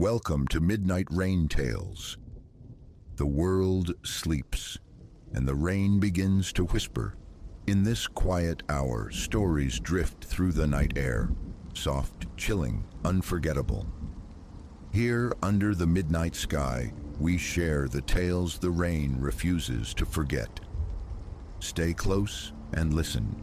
Welcome to Midnight Rain Tales. The world sleeps, and the rain begins to whisper. In this quiet hour, stories drift through the night air, soft, chilling, unforgettable. Here, under the midnight sky, we share the tales the rain refuses to forget. Stay close and listen.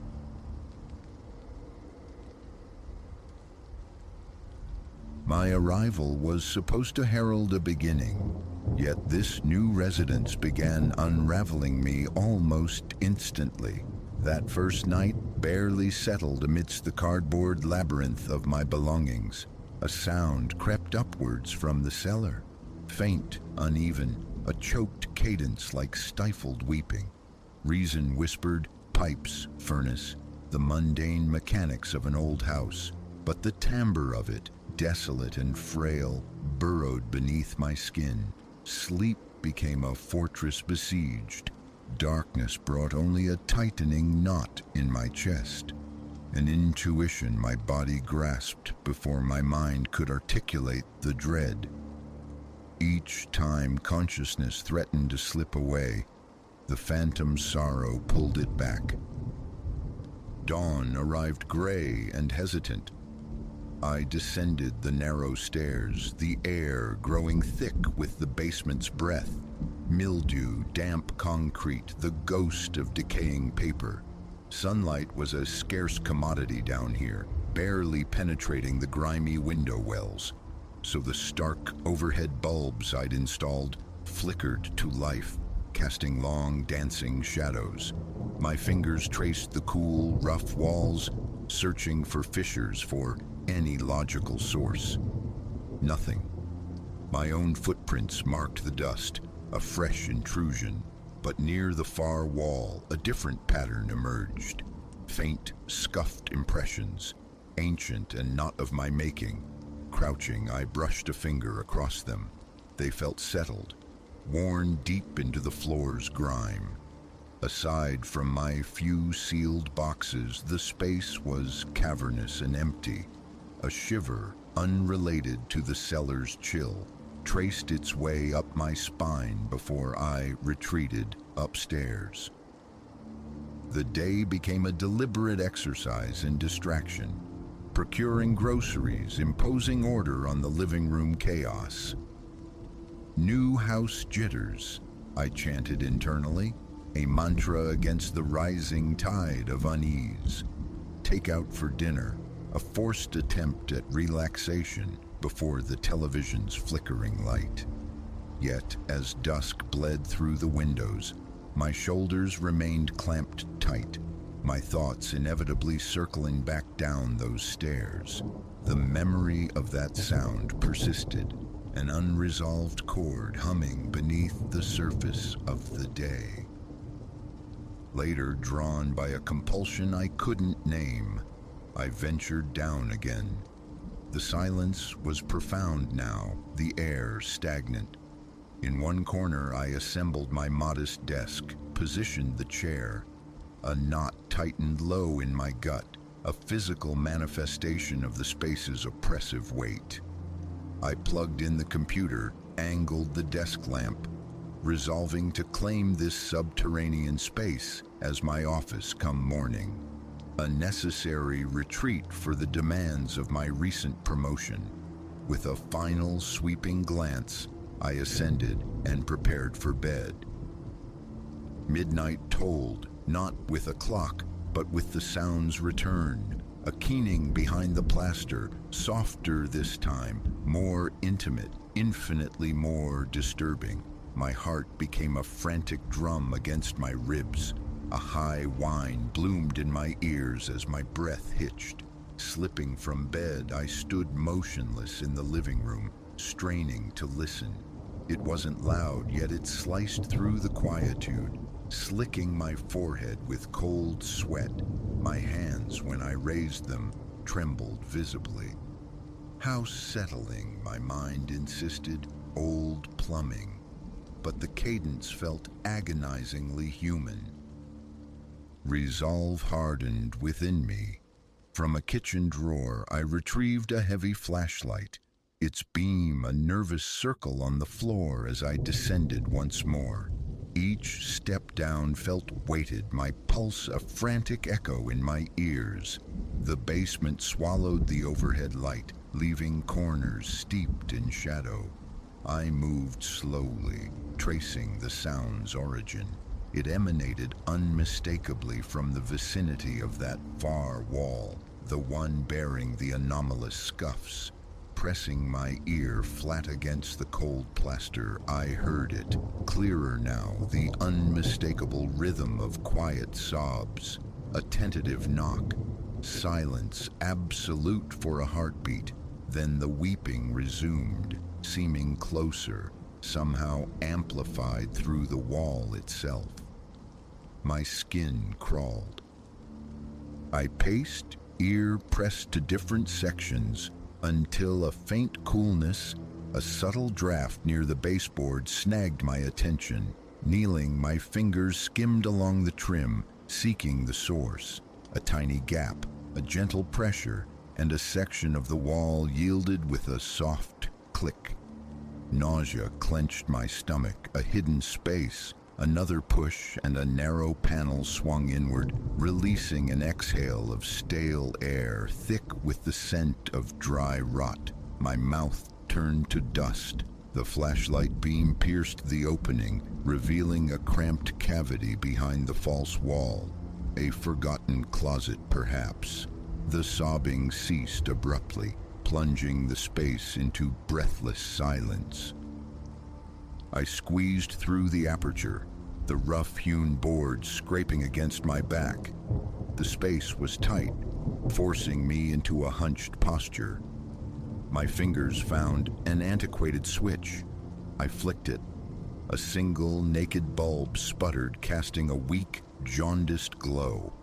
My arrival was supposed to herald a beginning, yet this new residence began unraveling me almost instantly. That first night barely settled amidst the cardboard labyrinth of my belongings. A sound crept upwards from the cellar, faint, uneven, a choked cadence like stifled weeping. Reason whispered, pipes, furnace, the mundane mechanics of an old house, but the timbre of it, desolate and frail, burrowed beneath my skin. Sleep became a fortress besieged. Darkness brought only a tightening knot in my chest. An intuition my body grasped before my mind could articulate the dread. Each time consciousness threatened to slip away, the phantom sorrow pulled it back. Dawn arrived gray and hesitant. I descended the narrow stairs, the air growing thick with the basement's breath. Mildew, damp concrete, the ghost of decaying paper. Sunlight was a scarce commodity down here, barely penetrating the grimy window wells, so the stark overhead bulbs I'd installed flickered to life, casting long, dancing shadows. My fingers traced the cool, rough walls, searching for fissures, for any logical source. Nothing. My own footprints marked the dust, a fresh intrusion, but near the far wall, a different pattern emerged. Faint, scuffed impressions, ancient and not of my making. Crouching, I brushed a finger across them. They felt settled, worn deep into the floor's grime. Aside from my few sealed boxes, the space was cavernous and empty. A shiver, unrelated to the cellar's chill, traced its way up my spine before I retreated upstairs. The day became a deliberate exercise in distraction, procuring groceries, imposing order on the living room chaos. New house jitters, I chanted internally, a mantra against the rising tide of unease. Takeout for dinner, a forced attempt at relaxation before the television's flickering light. Yet, as dusk bled through the windows, my shoulders remained clamped tight, my thoughts inevitably circling back down those stairs. The memory of that sound persisted, an unresolved chord humming beneath the surface of the day. Later, drawn by a compulsion I couldn't name, I ventured down again. The silence was profound now, the air stagnant. In one corner, I assembled my modest desk, positioned the chair. A knot tightened low in my gut, a physical manifestation of the space's oppressive weight. I plugged in the computer, angled the desk lamp, resolving to claim this subterranean space as my office come morning. A necessary retreat for the demands of my recent promotion. With a final sweeping glance, I ascended and prepared for bed. Midnight tolled, not with a clock, but with the sound's return. A keening behind the plaster, softer this time, more intimate, infinitely more disturbing. My heart became a frantic drum against my ribs. A high whine bloomed in my ears as my breath hitched. Slipping from bed, I stood motionless in the living room, straining to listen. It wasn't loud, yet it sliced through the quietude, slicking my forehead with cold sweat. My hands, when I raised them, trembled visibly. How settling, my mind insisted, old plumbing. But the cadence felt agonizingly human. Resolve hardened within me. From a kitchen drawer, I retrieved a heavy flashlight. its beam a nervous circle on the floor as I descended once more. Each step down felt weighted, my pulse a frantic echo in my ears. The basement swallowed the overhead light, leaving corners steeped in shadow. I moved slowly, tracing the sound's origin. It emanated unmistakably from the vicinity of that far wall, the one bearing the anomalous scuffs. Pressing my ear flat against the cold plaster, I heard it, clearer now, the unmistakable rhythm of quiet sobs, a tentative knock, silence absolute for a heartbeat. Then the weeping resumed, seeming closer, somehow amplified through the wall itself. My skin crawled. I paced, ear pressed to different sections, until a faint coolness, a subtle draft near the baseboard snagged my attention. Kneeling, my fingers skimmed along the trim, seeking the source. A tiny gap, a gentle pressure, and a section of the wall yielded with a soft click. Nausea clenched my stomach, a hidden space. Another push and a narrow panel swung inward, releasing an exhale of stale air, thick with the scent of dry rot. My mouth turned to dust. The flashlight beam pierced the opening, revealing a cramped cavity behind the false wall. A forgotten closet, perhaps. The sobbing ceased abruptly, plunging the space into breathless silence. I squeezed through the aperture, the rough-hewn boards scraping against my back. The space was tight, forcing me into a hunched posture. My fingers found an antiquated switch. I flicked it. A single naked bulb sputtered, casting a weak, jaundiced glow.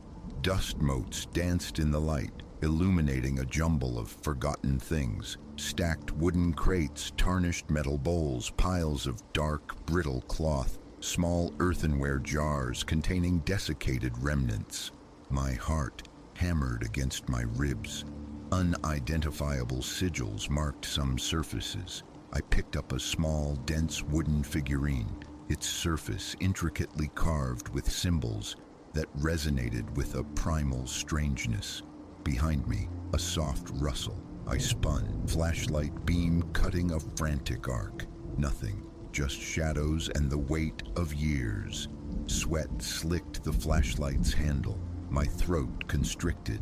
Dust motes danced in the light, illuminating a jumble of forgotten things. Stacked wooden crates, tarnished metal bowls, piles of dark, brittle cloth, small earthenware jars containing desiccated remnants. My heart hammered against my ribs. Unidentifiable sigils marked some surfaces. I picked up a small, dense wooden figurine, its surface intricately carved with symbols that resonated with a primal strangeness. Behind me, a soft rustle. I spun, flashlight beam cutting a frantic arc. Nothing, just shadows and the weight of years. Sweat slicked the flashlight's handle. My throat constricted.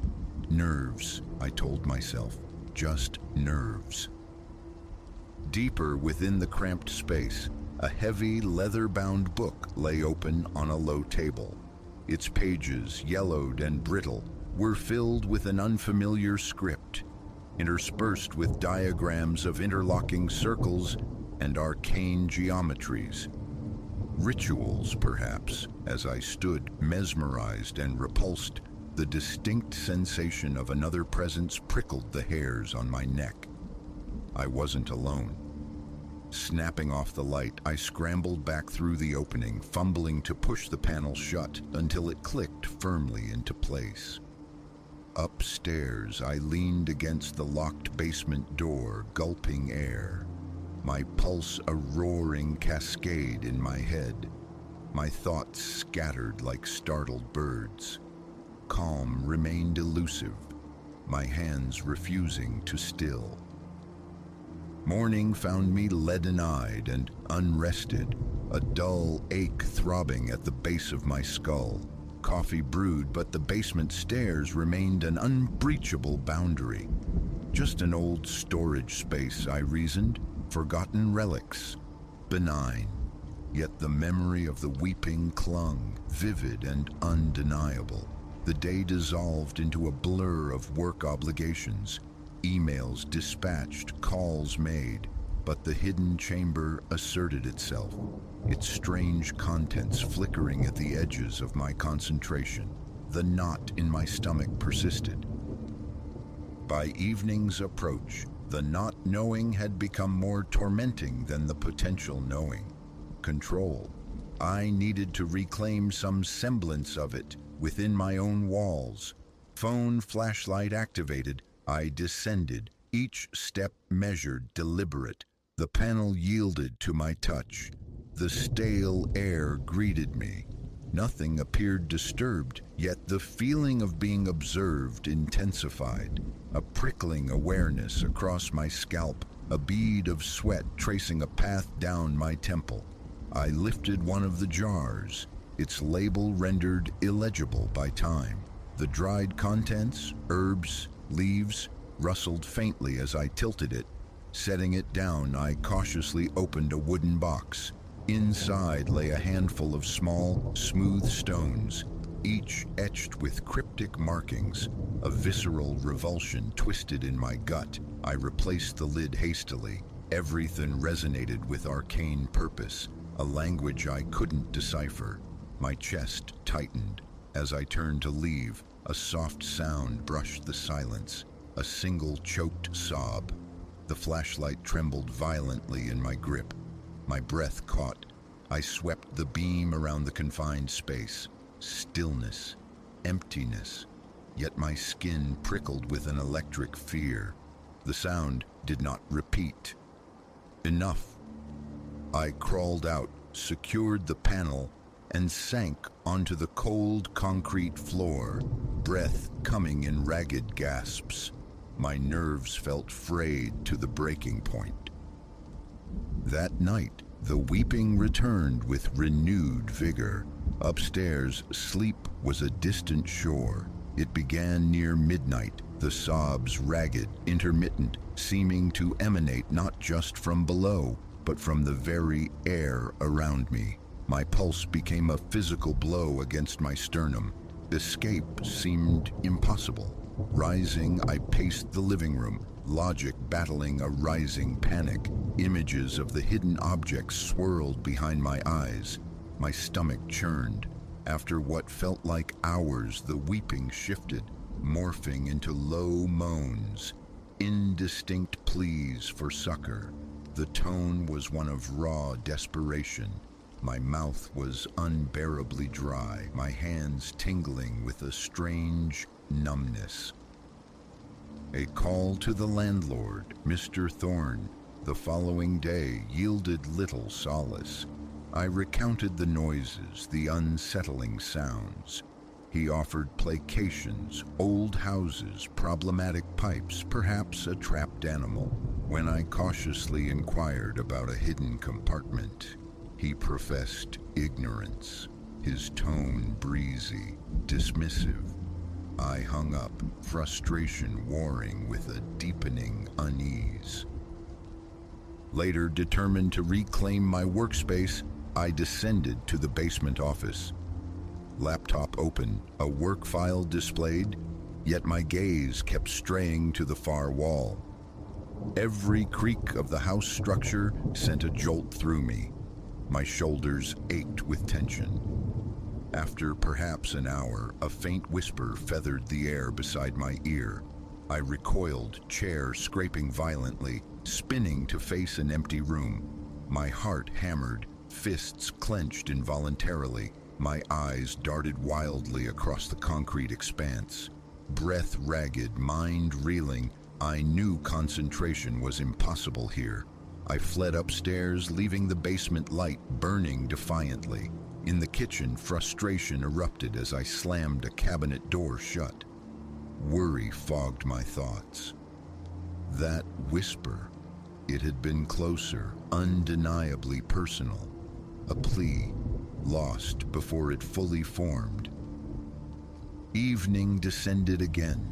Nerves, I told myself. Just nerves. Deeper within the cramped space, a heavy, leather-bound book lay open on a low table. Its pages, yellowed and brittle, were filled with an unfamiliar script, interspersed with diagrams of interlocking circles and arcane geometries. Rituals, perhaps. As I stood, mesmerized and repulsed, the distinct sensation of another presence prickled the hairs on my neck. I wasn't alone. Snapping off the light, I scrambled back through the opening, fumbling to push the panel shut until it clicked firmly into place. Upstairs, I leaned against the locked basement door, gulping air. My pulse a roaring cascade in my head. My thoughts scattered like startled birds. Calm remained elusive, my hands refusing to still. Morning found me leaden-eyed and unrested, a dull ache throbbing at the base of my skull. Coffee brewed, but the basement stairs remained an unbreachable boundary. Just an old storage space, I reasoned, forgotten relics, benign. Yet the memory of the weeping clung, vivid and undeniable. The day dissolved into a blur of work obligations, emails dispatched, calls made, but the hidden chamber asserted itself, its strange contents flickering at the edges of my concentration. The knot in my stomach persisted. By evening's approach, the not knowing had become more tormenting than the potential knowing. Control. I needed to reclaim some semblance of it within my own walls. Phone flashlight activated, I descended, Each step measured, deliberate. The panel yielded to my touch. The stale air greeted me. Nothing appeared disturbed, yet the feeling of being observed intensified. A prickling awareness across my scalp, a bead of sweat tracing a path down my temple. I lifted one of the jars, its label rendered illegible by time. The dried contents, herbs, leaves, rustled faintly as I tilted it. Setting it down, I cautiously opened a wooden box. Inside lay a handful of small, smooth stones, each etched with cryptic markings. A visceral revulsion twisted in my gut. I replaced the lid hastily. Everything resonated with arcane purpose, a language I couldn't decipher. My chest tightened. As I turned to leave, a soft sound brushed the silence, a single choked sob. The flashlight trembled violently in my grip. My breath caught. I swept the beam around the confined space. Stillness, emptiness, yet my skin prickled with an electric fear. The sound did not repeat. Enough. I crawled out, secured the panel, and sank onto the cold concrete floor, breath coming in ragged gasps. My nerves felt frayed to the breaking point. That night, the weeping returned with renewed vigor. Upstairs, sleep was a distant shore. It began near midnight, the sobs ragged, intermittent, seeming to emanate not just from below, but from the very air around me. My pulse became a physical blow against my sternum. Escape seemed impossible. Rising, I paced the living room, logic battling a rising panic. Images of the hidden objects swirled behind my eyes. My stomach churned. After what felt like hours, the weeping shifted, morphing into low moans, indistinct pleas for succor. The tone was one of raw desperation. My mouth was unbearably dry, my hands tingling with a strange numbness. A call to the landlord, Mr. Thorne, the following day yielded little solace. I recounted the noises, the unsettling sounds. He offered placations, old houses, problematic pipes, perhaps a trapped animal. When I cautiously inquired about a hidden compartment, he professed ignorance, his tone breezy, dismissive. I hung up, frustration warring with a deepening unease. Later, determined to reclaim my workspace, I descended to the basement office. Laptop open, a work file displayed, yet my gaze kept straying to the far wall. Every creak of the house structure sent a jolt through me. My shoulders ached with tension. After perhaps an hour, a faint whisper feathered the air beside my ear. I recoiled, chair scraping violently, spinning to face an empty room. My heart hammered, fists clenched involuntarily. My eyes darted wildly across the concrete expanse. Breath ragged, mind reeling, I knew concentration was impossible here. I fled upstairs, leaving the basement light burning defiantly. In the kitchen, frustration erupted as I slammed a cabinet door shut. Worry fogged my thoughts. That whisper, it had been closer, undeniably personal. A plea, lost before it fully formed. Evening descended again.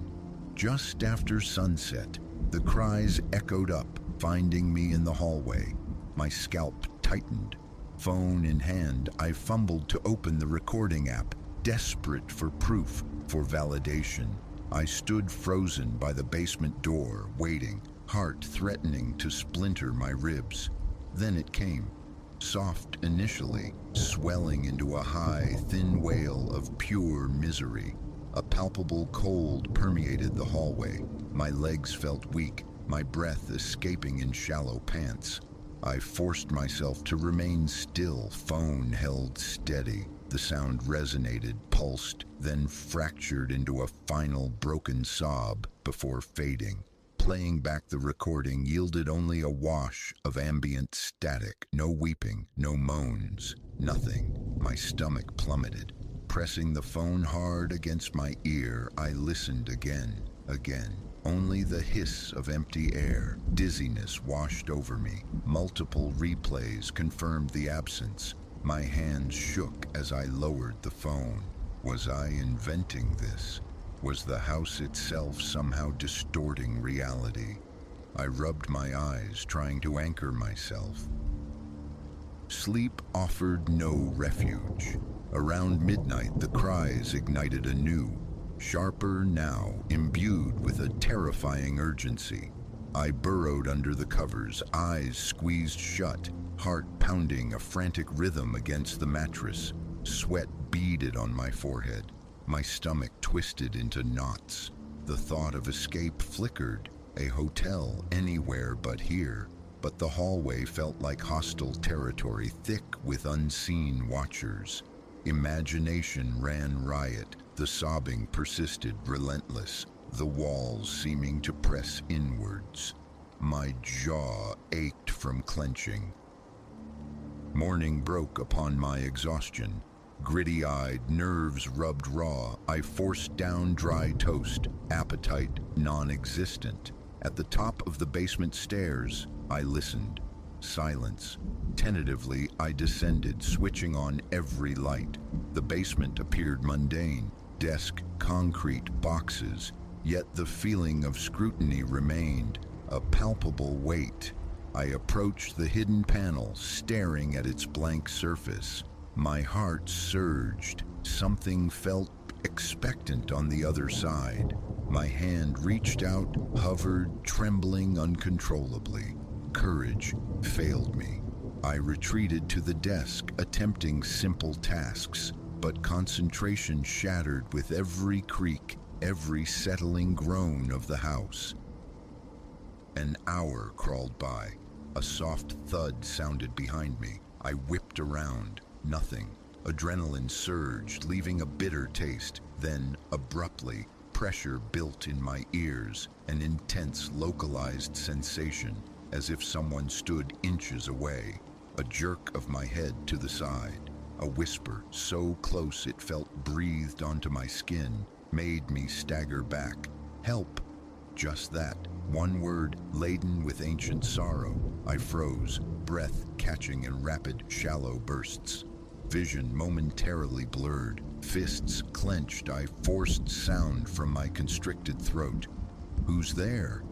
Just after sunset, the cries echoed up, finding me in the hallway. My scalp tightened. Phone in hand, I fumbled to open the recording app, desperate for proof, for validation. I stood frozen by the basement door, waiting, heart threatening to splinter my ribs. Then it came, soft initially, swelling into a high, thin wail of pure misery. A palpable cold permeated the hallway. My legs felt weak, my breath escaping in shallow pants. I forced myself to remain still, phone held steady. The sound resonated, pulsed, then fractured into a final broken sob before fading. Playing back the recording yielded only a wash of ambient static. No weeping, no moans, nothing. My stomach plummeted. Pressing the phone hard against my ear, I listened again. Only the hiss of empty air. Dizziness washed over me. Multiple replays confirmed the absence. My hands shook as I lowered the phone. Was I inventing this? Was the house itself somehow distorting reality? I rubbed my eyes, trying to anchor myself. Sleep offered no refuge. Around midnight, the cries ignited anew, sharper now, imbued with a terrifying urgency. I burrowed under the covers, eyes squeezed shut, heart pounding a frantic rhythm against the mattress. Sweat beaded on my forehead. My stomach twisted into knots. The thought of escape flickered. A hotel anywhere but here. But the hallway felt like hostile territory, thick with unseen watchers. Imagination ran riot. The sobbing persisted, relentless, the walls seeming to press inwards. My jaw ached from clenching. Morning broke upon my exhaustion. Gritty-eyed, nerves rubbed raw, I forced down dry toast, appetite non-existent. At the top of the basement stairs, I listened. Silence. Tentatively, I descended, switching on every light. The basement appeared mundane. Desk, concrete, boxes. Yet the feeling of scrutiny remained, a palpable weight. I approached the hidden panel, staring at its blank surface. My heart surged. Something felt expectant on the other side. My hand reached out, hovered, trembling uncontrollably. Courage failed me. I retreated to the desk, attempting simple tasks, but concentration shattered with every creak, every settling groan of the house. An hour crawled by. A soft thud sounded behind me. I whipped around. Nothing. Adrenaline surged, leaving a bitter taste. Then, abruptly, pressure built in my ears, an intense, localized sensation, as if someone stood inches away. A jerk of my head to the side. A whisper, so close it felt breathed onto my skin, made me stagger back. Help! Just that. One word, laden with ancient sorrow. I froze, breath catching in rapid, shallow bursts. Vision momentarily blurred. Fists clenched, I forced sound from my constricted throat. Who's there?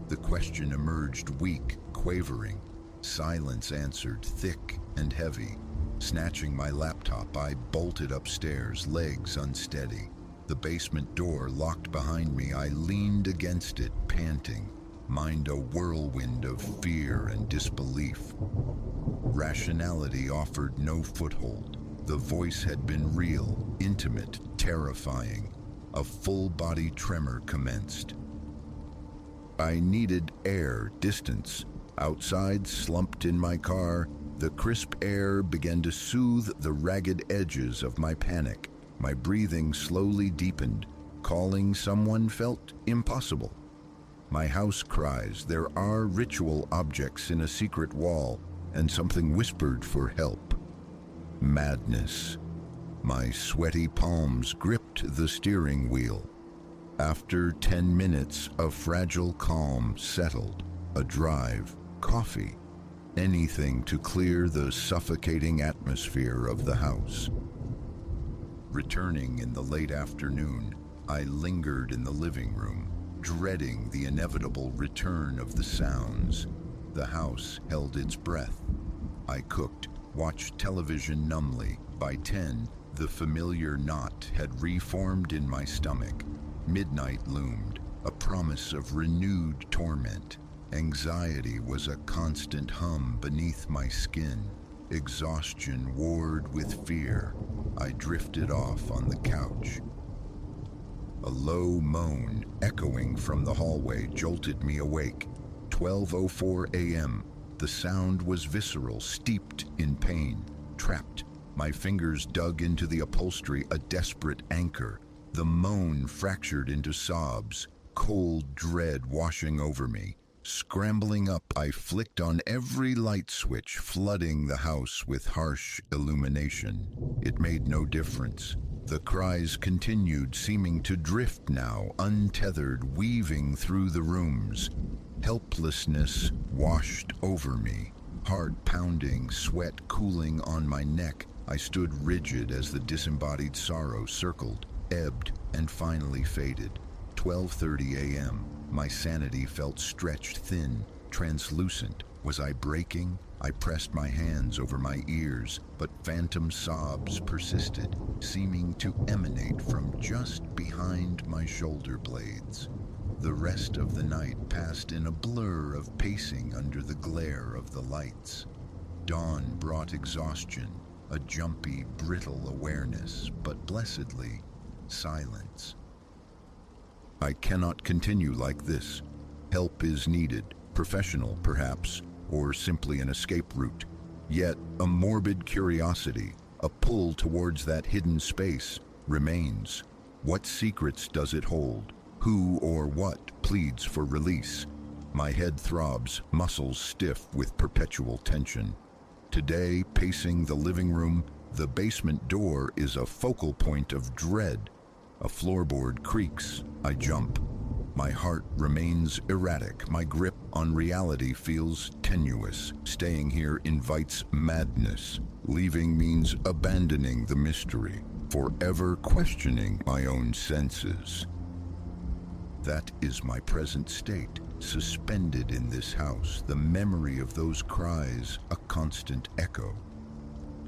The question emerged weak, quavering. Silence answered, thick and heavy. Snatching my laptop, I bolted upstairs, legs unsteady. The basement door locked behind me. I leaned against it, panting. Mind a whirlwind of fear and disbelief. Rationality offered no foothold. The voice had been real, intimate, terrifying. A full-body tremor commenced. I needed air, distance. Outside, slumped in my car, the crisp air began to soothe the ragged edges of my panic. My breathing slowly deepened. Calling someone felt impossible. My house cries, there are ritual objects in a secret wall, and something whispered for help. Madness. My sweaty palms gripped the steering wheel. After 10 minutes, a fragile calm settled. A drive, coffee, anything to clear the suffocating atmosphere of the house. Returning in the late afternoon, I lingered in the living room, dreading the inevitable return of the sounds. The house held its breath. I cooked, watched television numbly. By 10, the familiar knot had reformed in my stomach. Midnight loomed, a promise of renewed torment. Anxiety was a constant hum beneath my skin. Exhaustion warred with fear. I drifted off on the couch. A low moan, echoing from the hallway, jolted me awake. 12:04 a.m. The sound was visceral, steeped in pain. Trapped, my fingers dug into the upholstery, a desperate anchor. The moan fractured into sobs. cold dread washing over me. Scrambling up, I flicked on every light switch, flooding the house with harsh illumination. It made no difference. The cries continued, seeming to drift now, untethered, weaving through the rooms. Helplessness washed over me. Heart pounding, sweat cooling on my neck. I stood rigid as the disembodied sorrow circled, ebbed, and finally faded. 12:30 a.m. My sanity felt stretched thin, translucent. Was I breaking? I pressed my hands over my ears, but phantom sobs persisted, seeming to emanate from just behind my shoulder blades. The rest of the night passed in a blur of pacing under the glare of the lights. Dawn brought exhaustion, a jumpy, brittle awareness, but blessedly, silence. I cannot continue like this. Help is needed, professional perhaps, or simply an escape route. Yet a morbid curiosity, a pull towards that hidden space, remains. What secrets does it hold? Who or what pleads for release? My head throbs, muscles stiff with perpetual tension. Today, pacing the living room, the basement door is a focal point of dread. A floorboard creaks. I jump. My heart remains erratic. My grip on reality feels tenuous. Staying here invites madness. Leaving means abandoning the mystery, forever questioning my own senses. That is my present state, suspended in this house, the memory of those cries a constant echo.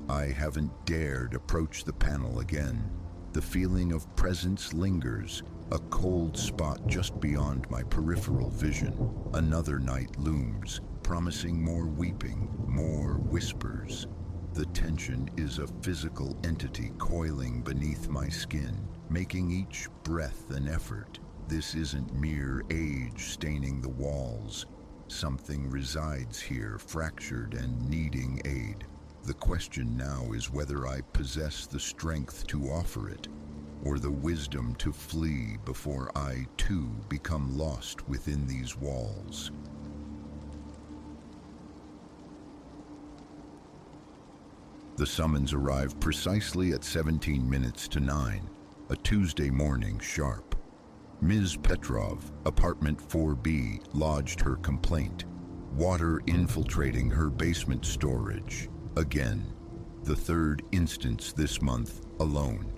I haven't dared approach the panel again. The feeling of presence lingers, a cold spot just beyond my peripheral vision. Another night looms, promising more weeping, more whispers. The tension is a physical entity coiling beneath my skin, making each breath an effort. This isn't mere age staining the walls. Something resides here, fractured and needing aid. The question now is whether I possess the strength to offer it, or the wisdom to flee before I, too, become lost within these walls. The summons arrived precisely at 17 minutes to 9, a Tuesday morning sharp. Ms. Petrov, apartment 4B, lodged her complaint. Water infiltrating her basement storage. Again, the third instance this month alone.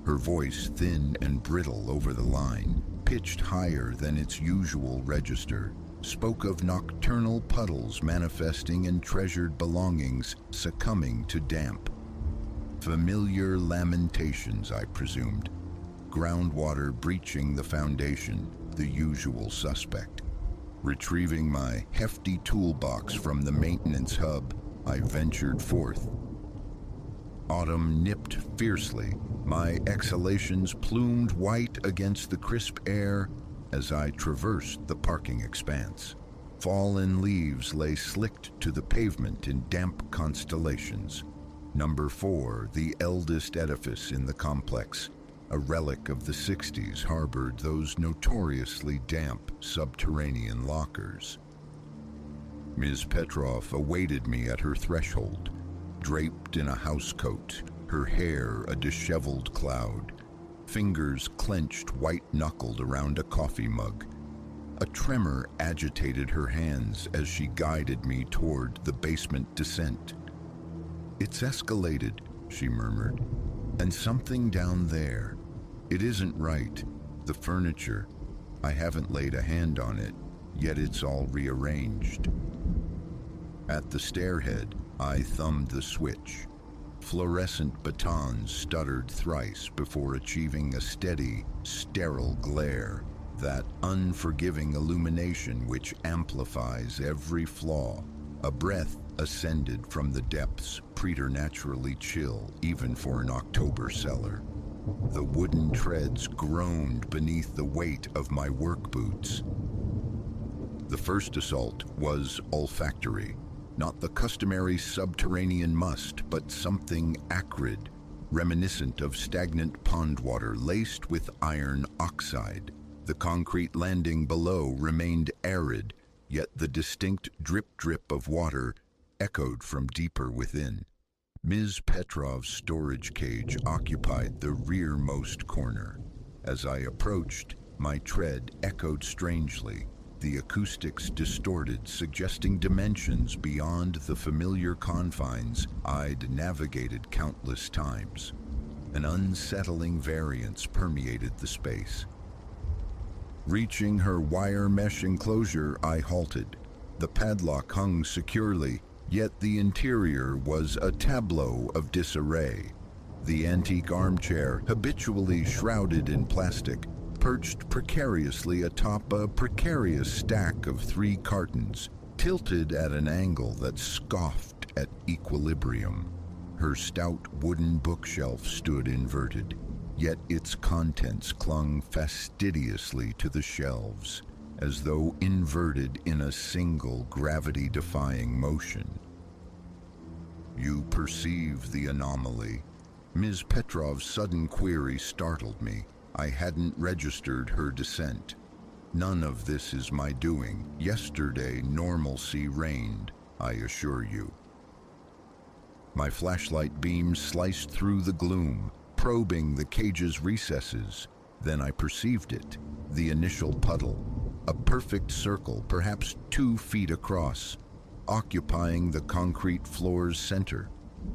Her voice thin and brittle over the line, pitched higher than its usual register, spoke of nocturnal puddles manifesting in treasured belongings succumbing to damp. Familiar lamentations, I presumed. Groundwater breaching the foundation, the usual suspect. Retrieving my hefty toolbox from the maintenance hub, I ventured forth. Autumn nipped fiercely, my exhalations plumed white against the crisp air as I traversed the parking expanse. Fallen leaves lay slicked to the pavement in damp constellations. Number 4, the eldest edifice in the complex, a relic of the 60s, harbored those notoriously damp subterranean lockers. Ms. Petrov awaited me at her threshold, draped in a housecoat, her hair a disheveled cloud, fingers clenched white-knuckled around a coffee mug. A tremor agitated her hands as she guided me toward the basement descent. "It's escalated," she murmured, "and something down there. It isn't right. The furniture. I haven't laid a hand on it, yet it's all rearranged." At the stairhead, I thumbed the switch. Fluorescent batons stuttered thrice before achieving a steady, sterile glare, that unforgiving illumination which amplifies every flaw. A breath ascended from the depths, preternaturally chill even for an October cellar. The wooden treads groaned beneath the weight of my work boots. The first assault was olfactory. Not the customary subterranean must, but something acrid, reminiscent of stagnant pond water laced with iron oxide. The concrete landing below remained arid, yet the distinct drip-drip of water echoed from deeper within. Ms. Petrov's storage cage occupied the rearmost corner. As I approached, my tread echoed strangely, the acoustics distorted, suggesting dimensions beyond the familiar confines I'd navigated countless times. An unsettling variance permeated the space. Reaching her wire mesh enclosure, I halted. The padlock hung securely, yet the interior was a tableau of disarray. The antique armchair, habitually shrouded in plastic, perched precariously atop a precarious stack of 3 cartons, tilted at an angle that scoffed at equilibrium. Her stout wooden bookshelf stood inverted, yet its contents clung fastidiously to the shelves, as though inverted in a single gravity-defying motion. You perceive the anomaly. Ms. Petrov's sudden query startled me. I hadn't registered her dissent. None of this is my doing. Yesterday, normalcy reigned, I assure you. My flashlight beam sliced through the gloom, probing the cage's recesses. Then I perceived it, the initial puddle, a perfect circle, perhaps 2 feet across, occupying the concrete floor's center.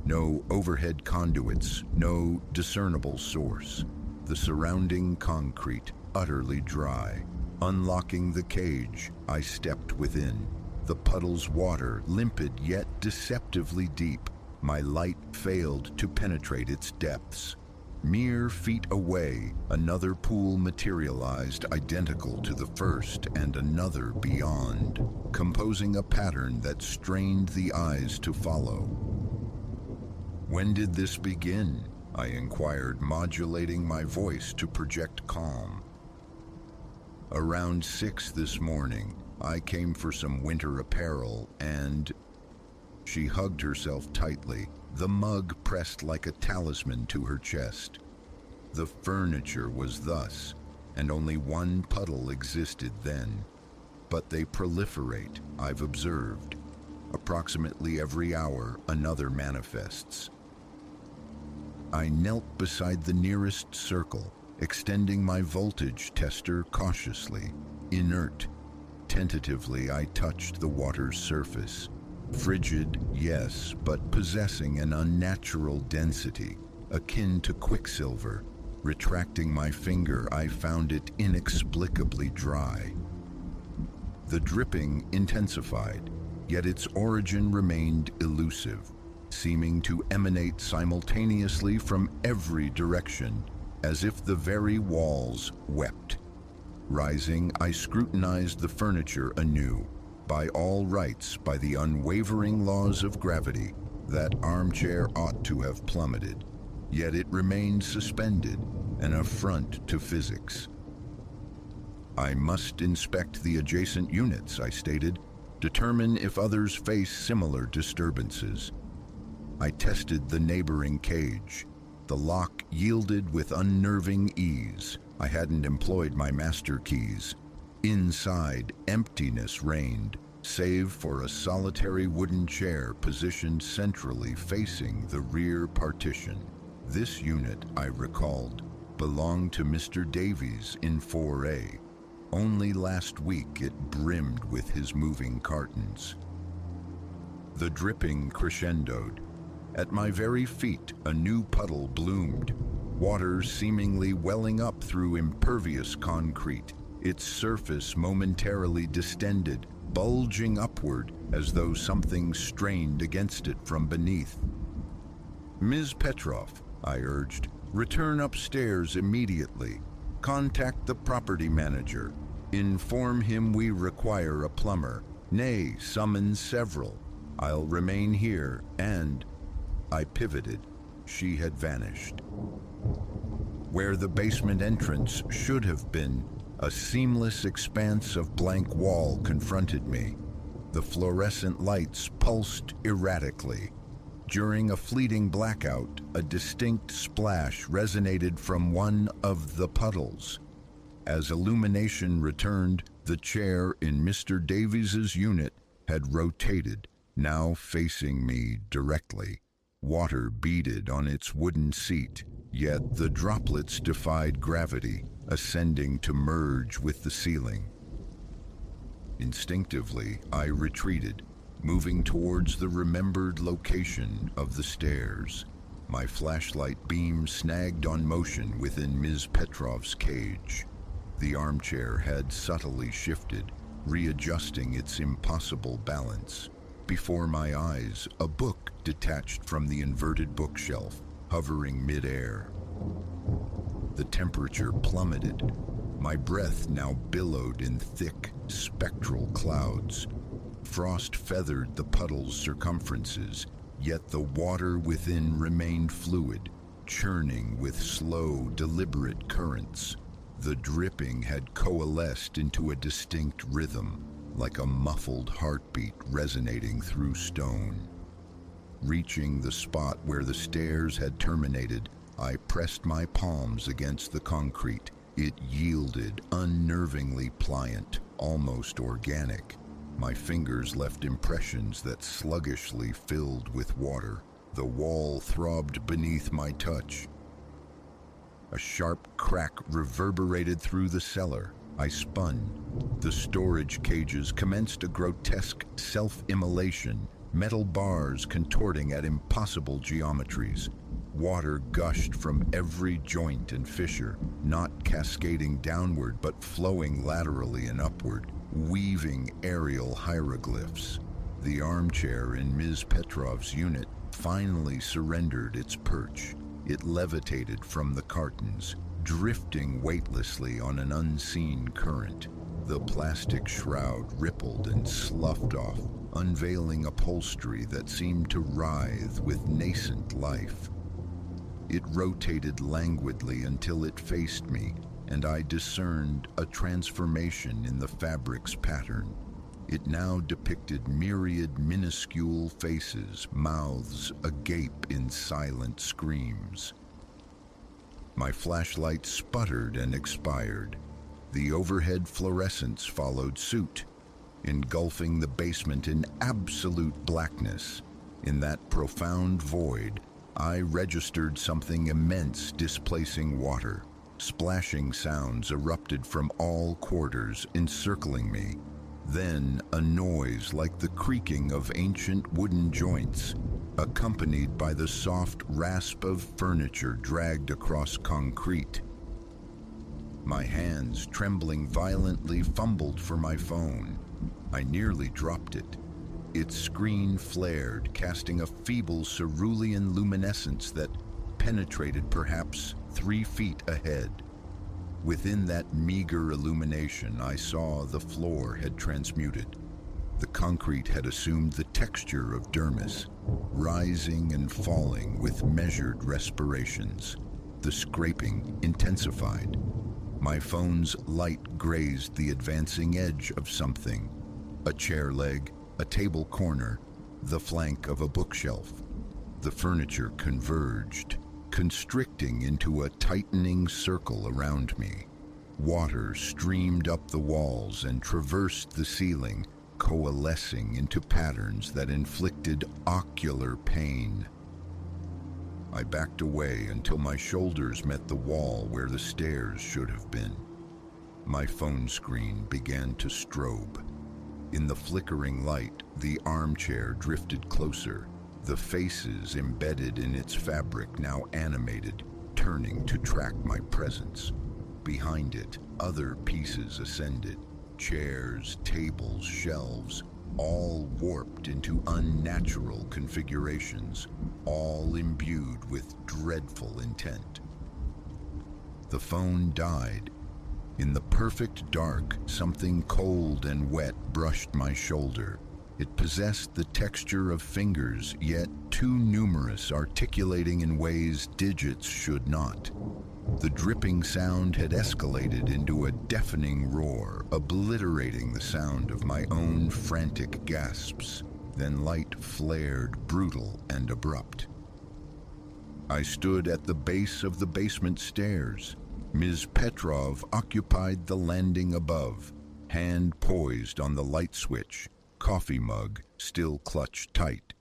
No overhead conduits, no discernible source. The surrounding concrete utterly dry. Unlocking the cage, I stepped within. The puddle's water limpid yet deceptively deep. My light failed to penetrate its depths. Mere feet away, another pool materialized identical to the first, and another beyond, composing a pattern that strained the eyes to follow. When did this begin? I inquired, modulating my voice to project calm. Around 6 this morning, I came for some winter apparel and... She hugged herself tightly, the mug pressed like a talisman to her chest. The furniture was thus, and only one puddle existed then. But they proliferate, I've observed. Approximately every hour, another manifests. I knelt beside the nearest circle, extending my voltage tester cautiously. Inert. Tentatively, I touched the water's surface. Frigid, yes, but possessing an unnatural density, akin to quicksilver. Retracting my finger, I found it inexplicably dry. The dripping intensified, yet its origin remained elusive, seeming to emanate simultaneously from every direction, as if the very walls wept. Rising, I scrutinized the furniture anew. By all rights, by the unwavering laws of gravity, that armchair ought to have plummeted. Yet it remained suspended, an affront to physics. I must inspect the adjacent units, I stated, determine if others face similar disturbances. I tested the neighboring cage. The lock yielded with unnerving ease. I hadn't employed my master keys. Inside, emptiness reigned, save for a solitary wooden chair positioned centrally facing the rear partition. This unit, I recalled, belonged to Mr. Davies in 4A. Only last week it brimmed with his moving cartons. The dripping crescendoed. At my very feet, a new puddle bloomed, water seemingly welling up through impervious concrete, its surface momentarily distended, bulging upward as though something strained against it from beneath. Ms. Petrov, I urged, return upstairs immediately. Contact the property manager. Inform him we require a plumber. Nay, summon several. I'll remain here, and... I pivoted. She had vanished. Where the basement entrance should have been, a seamless expanse of blank wall confronted me. The fluorescent lights pulsed erratically. During a fleeting blackout, a distinct splash resonated from one of the puddles. As illumination returned, the chair in Mr. Davies's unit had rotated, now facing me directly. Water beaded on its wooden seat, yet the droplets defied gravity, ascending to merge with the ceiling. Instinctively, I retreated, moving towards the remembered location of the stairs. My flashlight beam snagged on motion within Ms. Petrov's cage. The armchair had subtly shifted, readjusting its impossible balance. Before my eyes, a book detached from the inverted bookshelf, hovering mid-air. The temperature plummeted. My breath now billowed in thick, spectral clouds. Frost feathered the puddle's circumferences, yet the water within remained fluid, churning with slow, deliberate currents. The dripping had coalesced into a distinct rhythm, like a muffled heartbeat resonating through stone. Reaching the spot where the stairs had terminated, I pressed my palms against the concrete. It yielded, unnervingly pliant, almost organic. My fingers left impressions that sluggishly filled with water. The wall throbbed beneath my touch. A sharp crack reverberated through the cellar. I spun. The storage cages commenced a grotesque self-immolation, metal bars contorting at impossible geometries. Water gushed from every joint and fissure, not cascading downward but flowing laterally and upward, weaving aerial hieroglyphs. The armchair in Ms. Petrov's unit finally surrendered its perch. It levitated from the cartons, drifting weightlessly on an unseen current. The plastic shroud rippled and sloughed off, unveiling upholstery that seemed to writhe with nascent life. It rotated languidly until it faced me, and I discerned a transformation in the fabric's pattern. It now depicted myriad minuscule faces, mouths agape in silent screams. My flashlight sputtered and expired. The overhead fluorescence followed suit, engulfing the basement in absolute blackness. In that profound void, I registered something immense displacing water. Splashing sounds erupted from all quarters, encircling me. Then a noise like the creaking of ancient wooden joints, accompanied by the soft rasp of furniture dragged across concrete. My hands, trembling violently, fumbled for my phone. I nearly dropped it. Its screen flared, casting a feeble cerulean luminescence that penetrated perhaps 3 feet ahead. Within that meager illumination, I saw the floor had transmuted. The concrete had assumed the texture of dermis, rising and falling with measured respirations. The scraping intensified. My phone's light grazed the advancing edge of something. A chair leg, a table corner, the flank of a bookshelf. The furniture converged, constricting into a tightening circle around me. Water streamed up the walls and traversed the ceiling, coalescing into patterns that inflicted ocular pain. I backed away until my shoulders met the wall where the stairs should have been. My phone screen began to strobe. In the flickering light, the armchair drifted closer, the faces embedded in its fabric now animated, turning to track my presence. Behind it, other pieces ascended. Chairs, tables, shelves, all warped into unnatural configurations, all imbued with dreadful intent. The phone died. In the perfect dark, something cold and wet brushed my shoulder. It possessed the texture of fingers, yet too numerous, articulating in ways digits should not. The dripping sound had escalated into a deafening roar, obliterating the sound of my own frantic gasps. Then light flared, brutal and abrupt. I stood at the base of the basement stairs. Ms. Petrov occupied the landing above, hand poised on the light switch, coffee mug still clutched tight.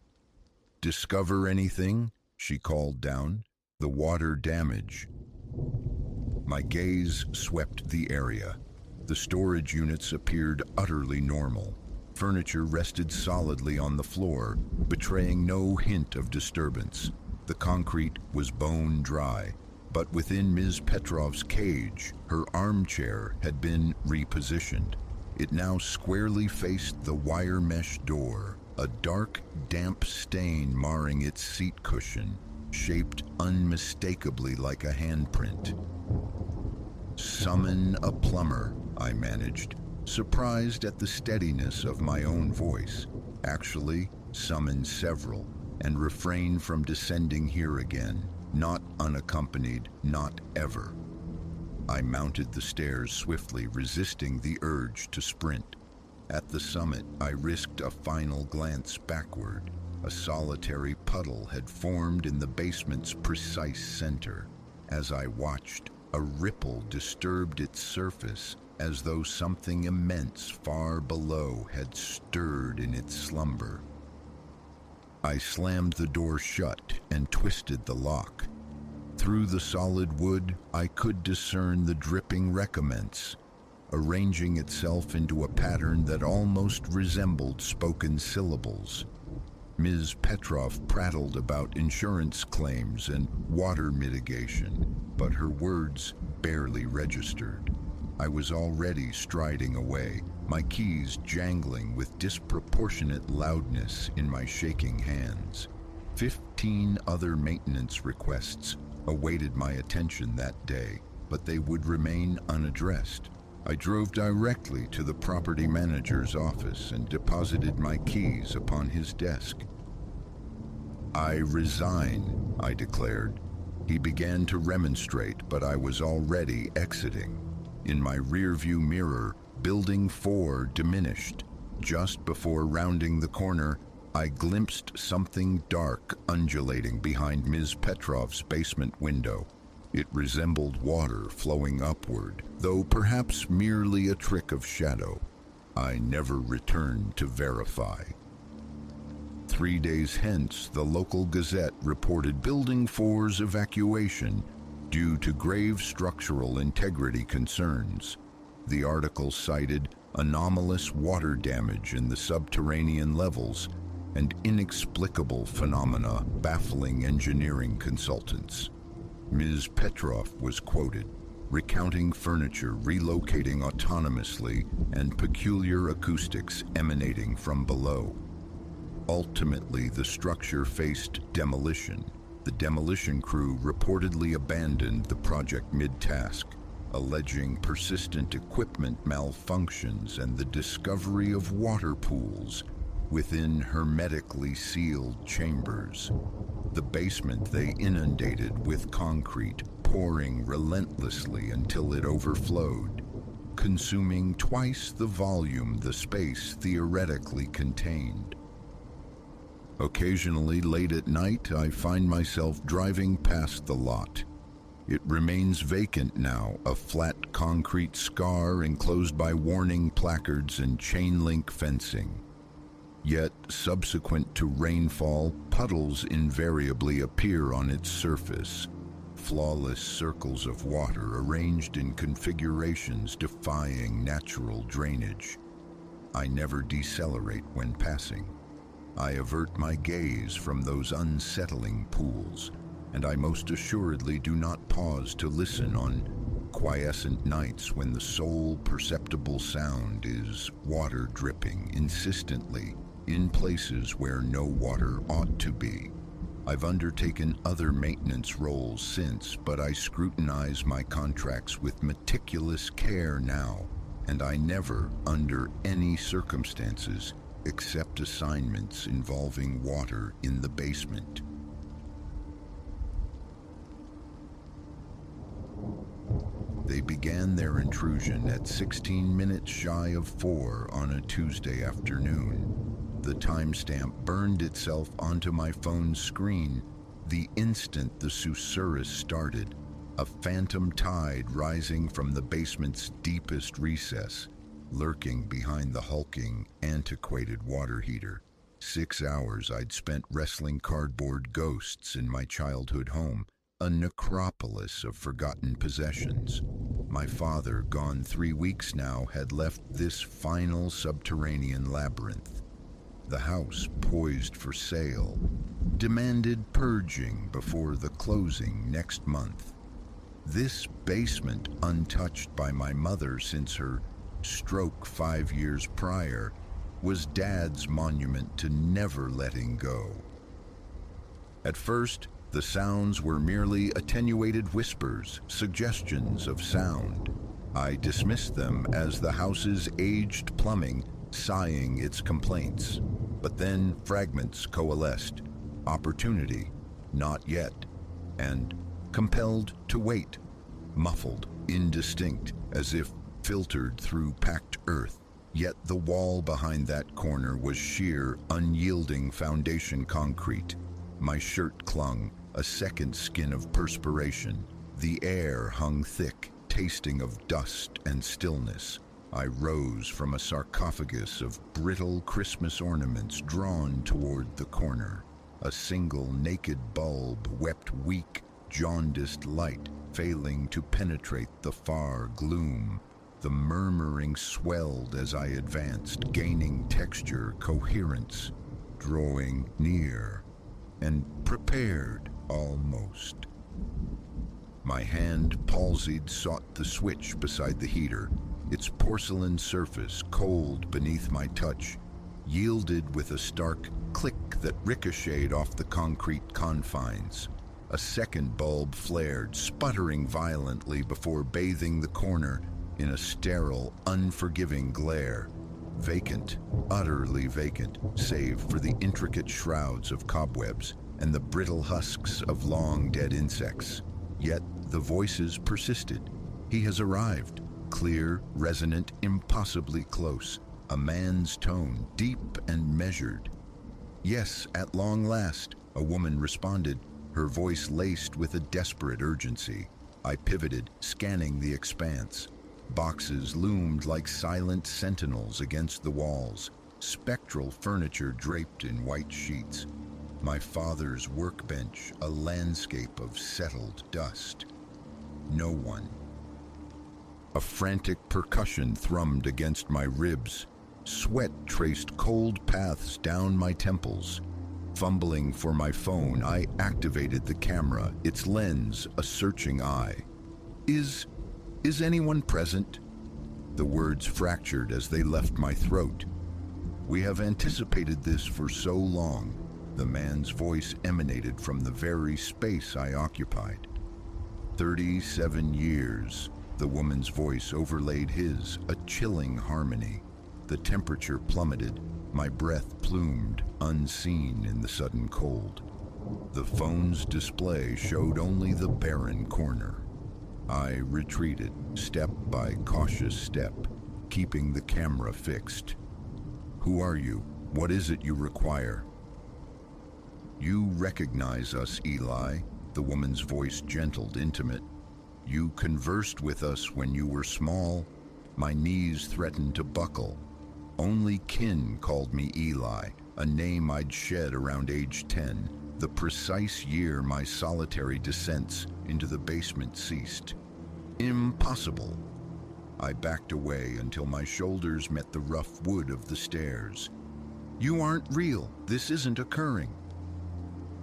"Discover anything?" she called down. "The water damage." My gaze swept the area. The storage units appeared utterly normal. Furniture rested solidly on the floor, betraying no hint of disturbance. The concrete was bone dry, but within Ms. Petrov's cage, her armchair had been repositioned. It now squarely faced the wire mesh door, a dark, damp stain marring its seat cushion, shaped unmistakably like a handprint. "Summon a plumber," I managed, surprised at the steadiness of my own voice. "Actually, summon several, and refrain from descending here again. Not unaccompanied, not ever." I mounted the stairs swiftly, resisting the urge to sprint. At the summit, I risked a final glance backward. A solitary puddle had formed in the basement's precise center. As I watched, a ripple disturbed its surface, as though something immense far below had stirred in its slumber. I slammed the door shut and twisted the lock. Through the solid wood, I could discern the dripping recommence, arranging itself into a pattern that almost resembled spoken syllables. Ms. Petrov prattled about insurance claims and water mitigation, but her words barely registered. I was already striding away, my keys jangling with disproportionate loudness in my shaking hands. 15 other maintenance requests awaited my attention that day, but they would remain unaddressed. I drove directly to the property manager's office and deposited my keys upon his desk. "I resign," I declared. He began to remonstrate, but I was already exiting. In my rearview mirror, Building 4 diminished. Just before rounding the corner, I glimpsed something dark undulating behind Ms. Petrov's basement window. It resembled water flowing upward, though perhaps merely a trick of shadow. I never returned to verify. 3 days hence, the local Gazette reported Building 4's evacuation due to grave structural integrity concerns. The article cited anomalous water damage in the subterranean levels and inexplicable phenomena baffling engineering consultants. Ms. Petrov was quoted, recounting furniture relocating autonomously and peculiar acoustics emanating from below. Ultimately, the structure faced demolition. The demolition crew reportedly abandoned the project mid-task, alleging persistent equipment malfunctions and the discovery of water pools within hermetically sealed chambers. The basement they inundated with concrete, pouring relentlessly until it overflowed, consuming twice the volume the space theoretically contained. Occasionally, late at night, I find myself driving past the lot. It remains vacant now, a flat concrete scar enclosed by warning placards and chain-link fencing. Yet, subsequent to rainfall, puddles invariably appear on its surface, flawless circles of water arranged in configurations defying natural drainage. I never decelerate when passing. I avert my gaze from those unsettling pools, and I most assuredly do not pause to listen on quiescent nights when the sole perceptible sound is water dripping insistently in places where no water ought to be. I've undertaken other maintenance roles since, but I scrutinize my contracts with meticulous care now, and I never, under any circumstances, accept assignments involving water in the basement. They began their intrusion at 16 minutes shy of 4 on a Tuesday afternoon. The timestamp burned itself onto my phone's screen the instant the susurrus started. a phantom tide rising from the basement's deepest recess, lurking behind the hulking, antiquated water heater. 6 hours I'd spent wrestling cardboard ghosts in my childhood home, a necropolis of forgotten possessions. My father, gone 3 weeks now, had left this final subterranean labyrinth. The house, poised for sale, demanded purging before the closing next month. This basement, untouched by my mother since her stroke 5 years prior, was Dad's monument to never letting go. At first, the sounds were merely attenuated whispers, suggestions of sound. I dismissed them as the house's aged plumbing sighing its complaints. But then fragments coalesced. Opportunity, not yet, and compelled to wait, muffled, indistinct, as if filtered through packed earth. Yet the wall behind that corner was sheer, unyielding foundation concrete. My shirt clung, a second skin of perspiration. The air hung thick, tasting of dust and stillness. I rose from a sarcophagus of brittle Christmas ornaments drawn toward the corner. A single naked bulb wept weak, jaundiced light, failing to penetrate the far gloom. The murmuring swelled as I advanced, gaining texture, coherence, drawing near, and prepared almost. My hand, palsied, sought the switch beside the heater. Its porcelain surface, cold beneath my touch, yielded with a stark click that ricocheted off the concrete confines. A second bulb flared, sputtering violently before bathing the corner in a sterile, unforgiving glare. Vacant, utterly vacant, save for the intricate shrouds of cobwebs and the brittle husks of long-dead insects. Yet the voices persisted. He has arrived. Clear, resonant, impossibly close. A man's tone, deep and measured. Yes, at long last, a woman responded, her voice laced with a desperate urgency. I pivoted, scanning the expanse. Boxes loomed like silent sentinels against the walls, spectral furniture draped in white sheets. My father's workbench, a landscape of settled dust. No one. A frantic percussion thrummed against my ribs. Sweat traced cold paths down my temples. Fumbling for my phone, I activated the camera, its lens a searching eye. Is anyone present? The words fractured as they left my throat. We have anticipated this for so long. The man's voice emanated from the very space I occupied. 37 years. The woman's voice overlaid his, a chilling harmony. The temperature plummeted, my breath plumed, unseen in the sudden cold. The phone's display showed only the barren corner. I retreated, step by cautious step, keeping the camera fixed. Who are you? What is it you require? You recognize us, Eli, the woman's voice gentled, intimate. You conversed with us when you were small. My knees threatened to buckle. Only kin called me Eli, a name I'd shed around age 10, the precise year my solitary descents into the basement ceased. Impossible. I backed away until my shoulders met the rough wood of the stairs. You aren't real. This isn't occurring.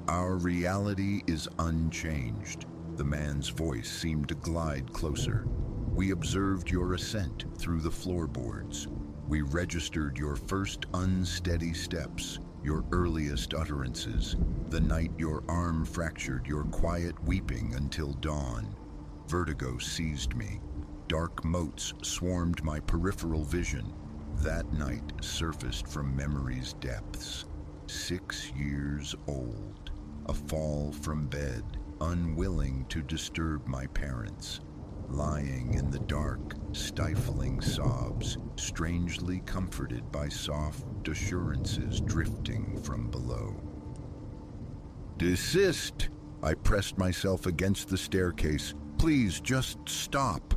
Our reality is unchanged. The man's voice seemed to glide closer. We observed your ascent through the floorboards. We registered your first unsteady steps, your earliest utterances, the night your arm fractured, your quiet weeping until dawn. Vertigo seized me. Dark motes swarmed my peripheral vision. That night surfaced from memory's depths. 6 years old. A fall from bed, unwilling to disturb my parents. Lying in the dark, stifling sobs, strangely comforted by soft assurances drifting from below. Desist! I pressed myself against the staircase, Please, just stop.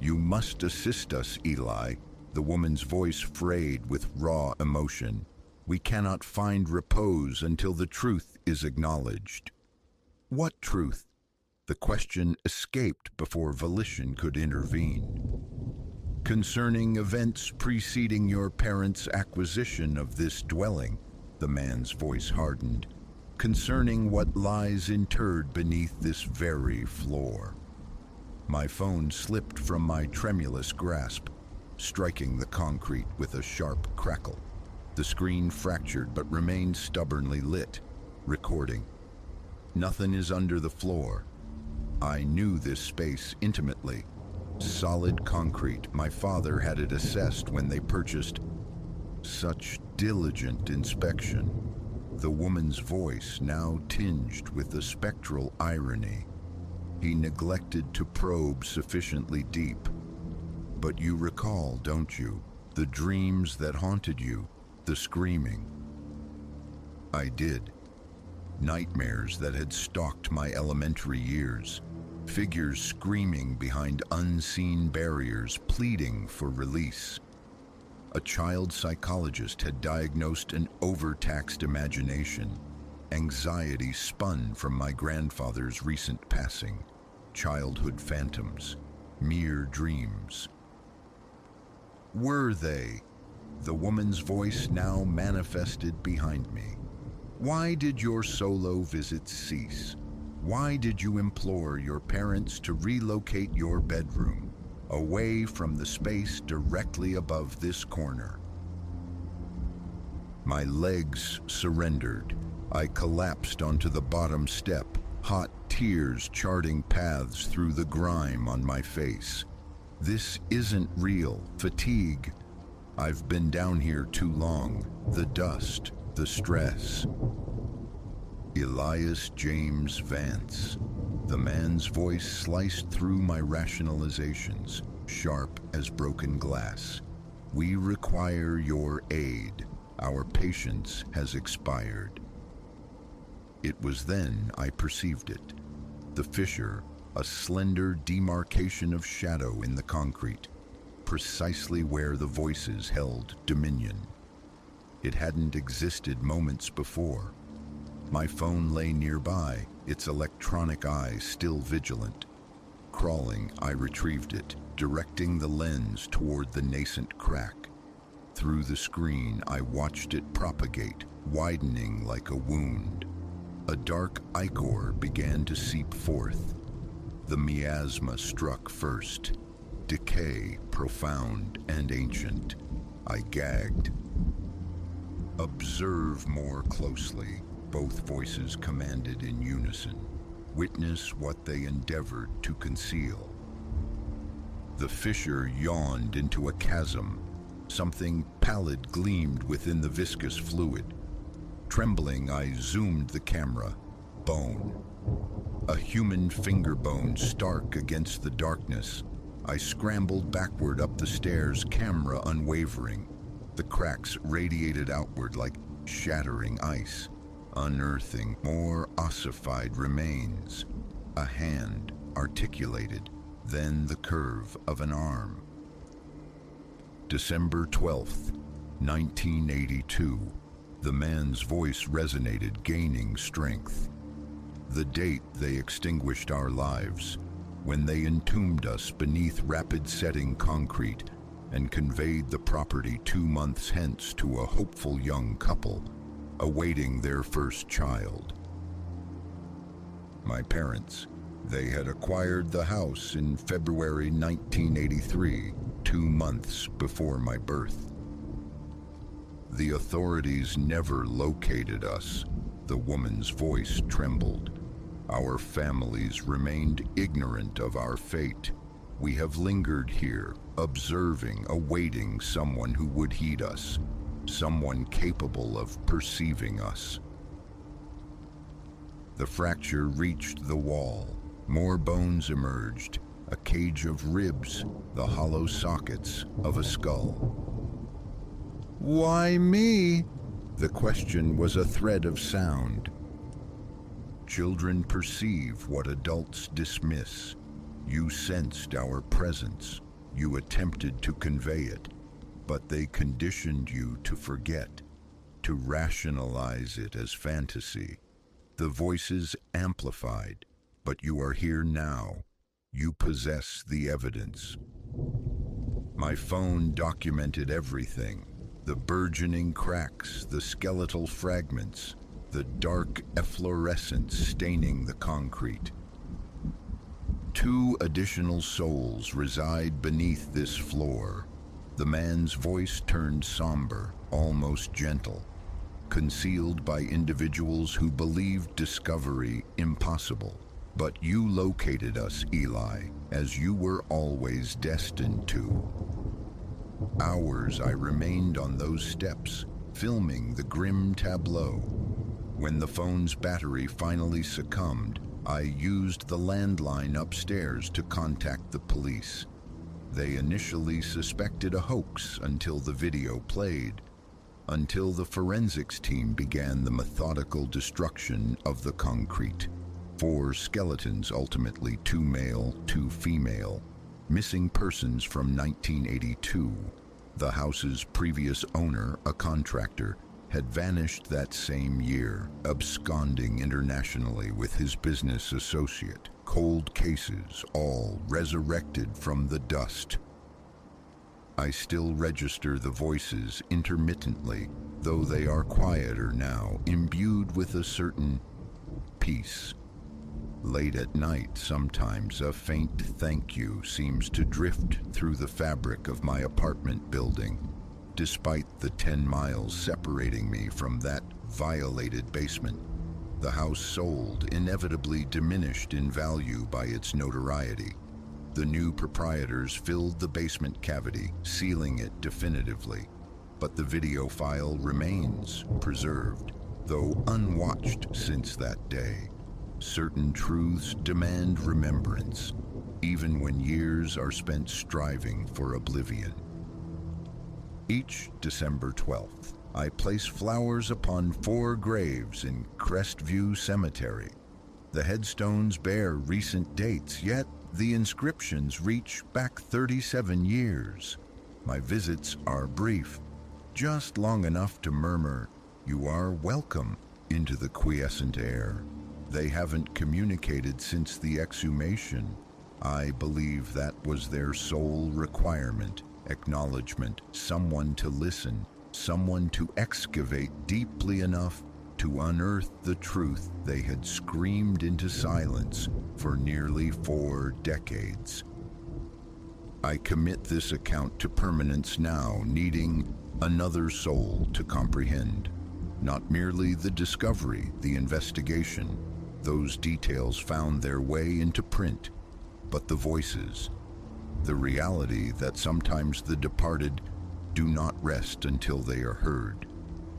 You must assist us, Eli. The woman's voice frayed with raw emotion. We cannot find repose until the truth is acknowledged. What truth? The question escaped before volition could intervene. Concerning events preceding your parents' acquisition of this dwelling, the man's voice hardened. Concerning what lies interred beneath this very floor. My phone slipped from my tremulous grasp, striking the concrete with a sharp crackle. The screen fractured but remained stubbornly lit, recording. Nothing is under the floor. I knew this space intimately. Solid concrete. My father had it assessed when they purchased. Such diligent inspection. The woman's voice now tinged with a spectral irony. He neglected to probe sufficiently deep. But you recall, don't you, the dreams that haunted you, the screaming? I did. Nightmares that had stalked my elementary years. Figures screaming behind unseen barriers, pleading for release. A child psychologist had diagnosed an overtaxed imagination. Anxiety spun from my grandfather's recent passing. Childhood phantoms, mere dreams. Were they? The woman's voice now manifested behind me. Why did your solo visits cease? Why did you implore your parents to relocate your bedroom away from the space directly above this corner? My legs surrendered. I collapsed onto the bottom step, hot tears charting paths through the grime on my face. This isn't real. Fatigue. I've been down here too long. The dust, the stress. Elias James Vance. The man's voice sliced through my rationalizations, sharp as broken glass. We require your aid. Our patience has expired. It was then I perceived it. The fissure, a slender demarcation of shadow in the concrete, precisely where the voices held dominion. It hadn't existed moments before. My phone lay nearby, its electronic eye still vigilant. Crawling, I retrieved it, directing the lens toward the nascent crack. Through the screen, I watched it propagate, widening like a wound. A dark ichor began to seep forth. The miasma struck first. Decay, profound and ancient. I gagged. Observe more closely, both voices commanded in unison. Witness what they endeavored to conceal. The fissure yawned into a chasm. Something pallid gleamed within the viscous fluid. Trembling, I zoomed the camera. Bone. A human finger bone stark against the darkness. I scrambled backward up the stairs, camera unwavering. The cracks radiated outward like shattering ice, unearthing more ossified remains. A hand articulated, then the curve of an arm. December 12th, 1982. The man's voice resonated, gaining strength. The date they extinguished our lives, when they entombed us beneath rapid-setting concrete and conveyed the property 2 months hence to a hopeful young couple, awaiting their first child. My parents, they had acquired the house in February 1983, 2 months before my birth. The authorities never located us. The woman's voice trembled. Our families remained ignorant of our fate. We have lingered here, observing, awaiting someone who would heed us, someone capable of perceiving us. The fracture reached the wall. More bones emerged, a cage of ribs, the hollow sockets of a skull. Why me? The question was a thread of sound. Children perceive what adults dismiss. You sensed our presence. You attempted to convey it, but they conditioned you to forget, to rationalize it as fantasy. The voices amplified, but you are here now. You possess the evidence. My phone documented everything. The burgeoning cracks, the skeletal fragments, the dark efflorescence staining the concrete. 2 additional souls reside beneath this floor. The man's voice turned somber, almost gentle, concealed by individuals who believed discovery impossible. But you located us, Eli, as you were always destined to. Hours I remained on those steps, filming the grim tableau. When the phone's battery finally succumbed, I used the landline upstairs to contact the police. They initially suspected a hoax until the video played, until the forensics team began the methodical destruction of the concrete. 4 skeletons, ultimately 2 male, 2 female, missing persons from 1982. The house's previous owner, a contractor, had vanished that same year, absconding internationally with his business associate. Cold cases, all resurrected from the dust. I still register the voices intermittently, though they are quieter now, imbued with a certain peace. Late at night, sometimes a faint thank you seems to drift through the fabric of my apartment building, despite the 10 miles separating me from that violated basement. The house sold, inevitably diminished in value by its notoriety. The new proprietors filled the basement cavity, sealing it definitively. But the video file remains preserved, though unwatched since that day. Certain truths demand remembrance, even when years are spent striving for oblivion. Each December 12th, I place flowers upon 4 graves in Crestview Cemetery. The headstones bear recent dates, yet the inscriptions reach back 37 years. My visits are brief, just long enough to murmur, "You are welcome," into the quiescent air. They haven't communicated since the exhumation. I believe that was their sole requirement, acknowledgement, someone to listen, someone to excavate deeply enough to unearth the truth they had screamed into silence for nearly 4 decades. I commit this account to permanence now, needing another soul to comprehend. Not merely the discovery, the investigation. Those details found their way into print, but the voices, the reality that sometimes the departed do not rest until they are heard,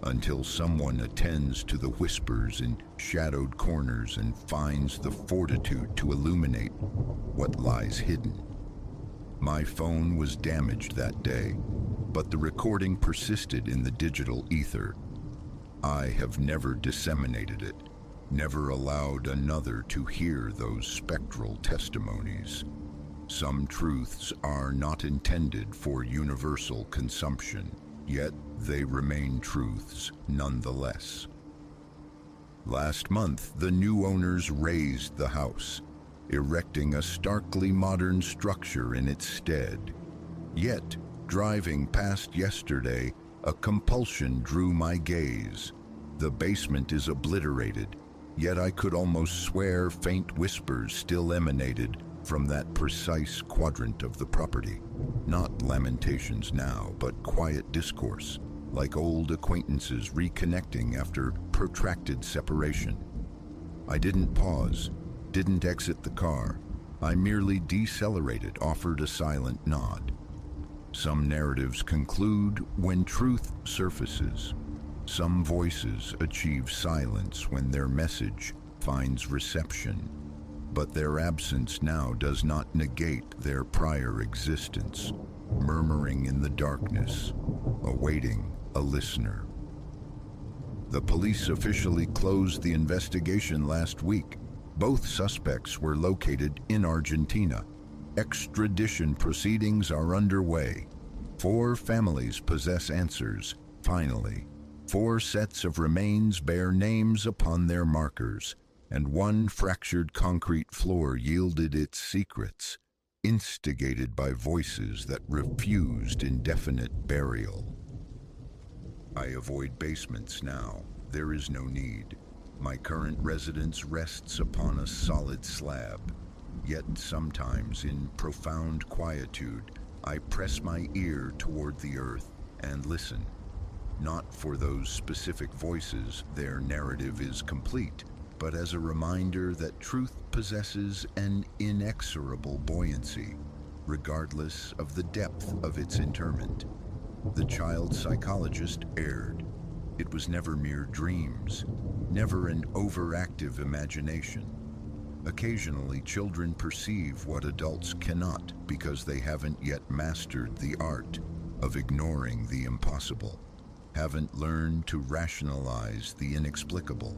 until someone attends to the whispers in shadowed corners and finds the fortitude to illuminate what lies hidden. My phone was damaged that day, but the recording persisted in the digital ether. I have never disseminated it, never allowed another to hear those spectral testimonies. Some truths are not intended for universal consumption, yet they remain truths nonetheless. Last month, the new owners razed the house, erecting a starkly modern structure in its stead. Yet, driving past yesterday, a compulsion drew my gaze. The basement is obliterated, yet I could almost swear faint whispers still emanated from that precise quadrant of the property. Not lamentations now, but quiet discourse, like old acquaintances reconnecting after protracted separation. I didn't pause, didn't exit the car. I merely decelerated, offered a silent nod. Some narratives conclude when truth surfaces. Some voices achieve silence when their message finds reception, but their absence now does not negate their prior existence, murmuring in the darkness, awaiting a listener. The police officially closed the investigation last week. Both suspects were located in Argentina. Extradition proceedings are underway. 4 families possess answers, finally. 4 sets of remains bear names upon their markers, and 1 fractured concrete floor yielded its secrets, instigated by voices that refused indefinite burial. I avoid basements now. There is no need. My current residence rests upon a solid slab. Yet sometimes, in profound quietude, I press my ear toward the earth and listen. Not for those specific voices, their narrative is complete, but as a reminder that truth possesses an inexorable buoyancy, regardless of the depth of its interment. The child psychologist erred. It was never mere dreams, never an overactive imagination. Occasionally, children perceive what adults cannot because they haven't yet mastered the art of ignoring the impossible, haven't learned to rationalize the inexplicable.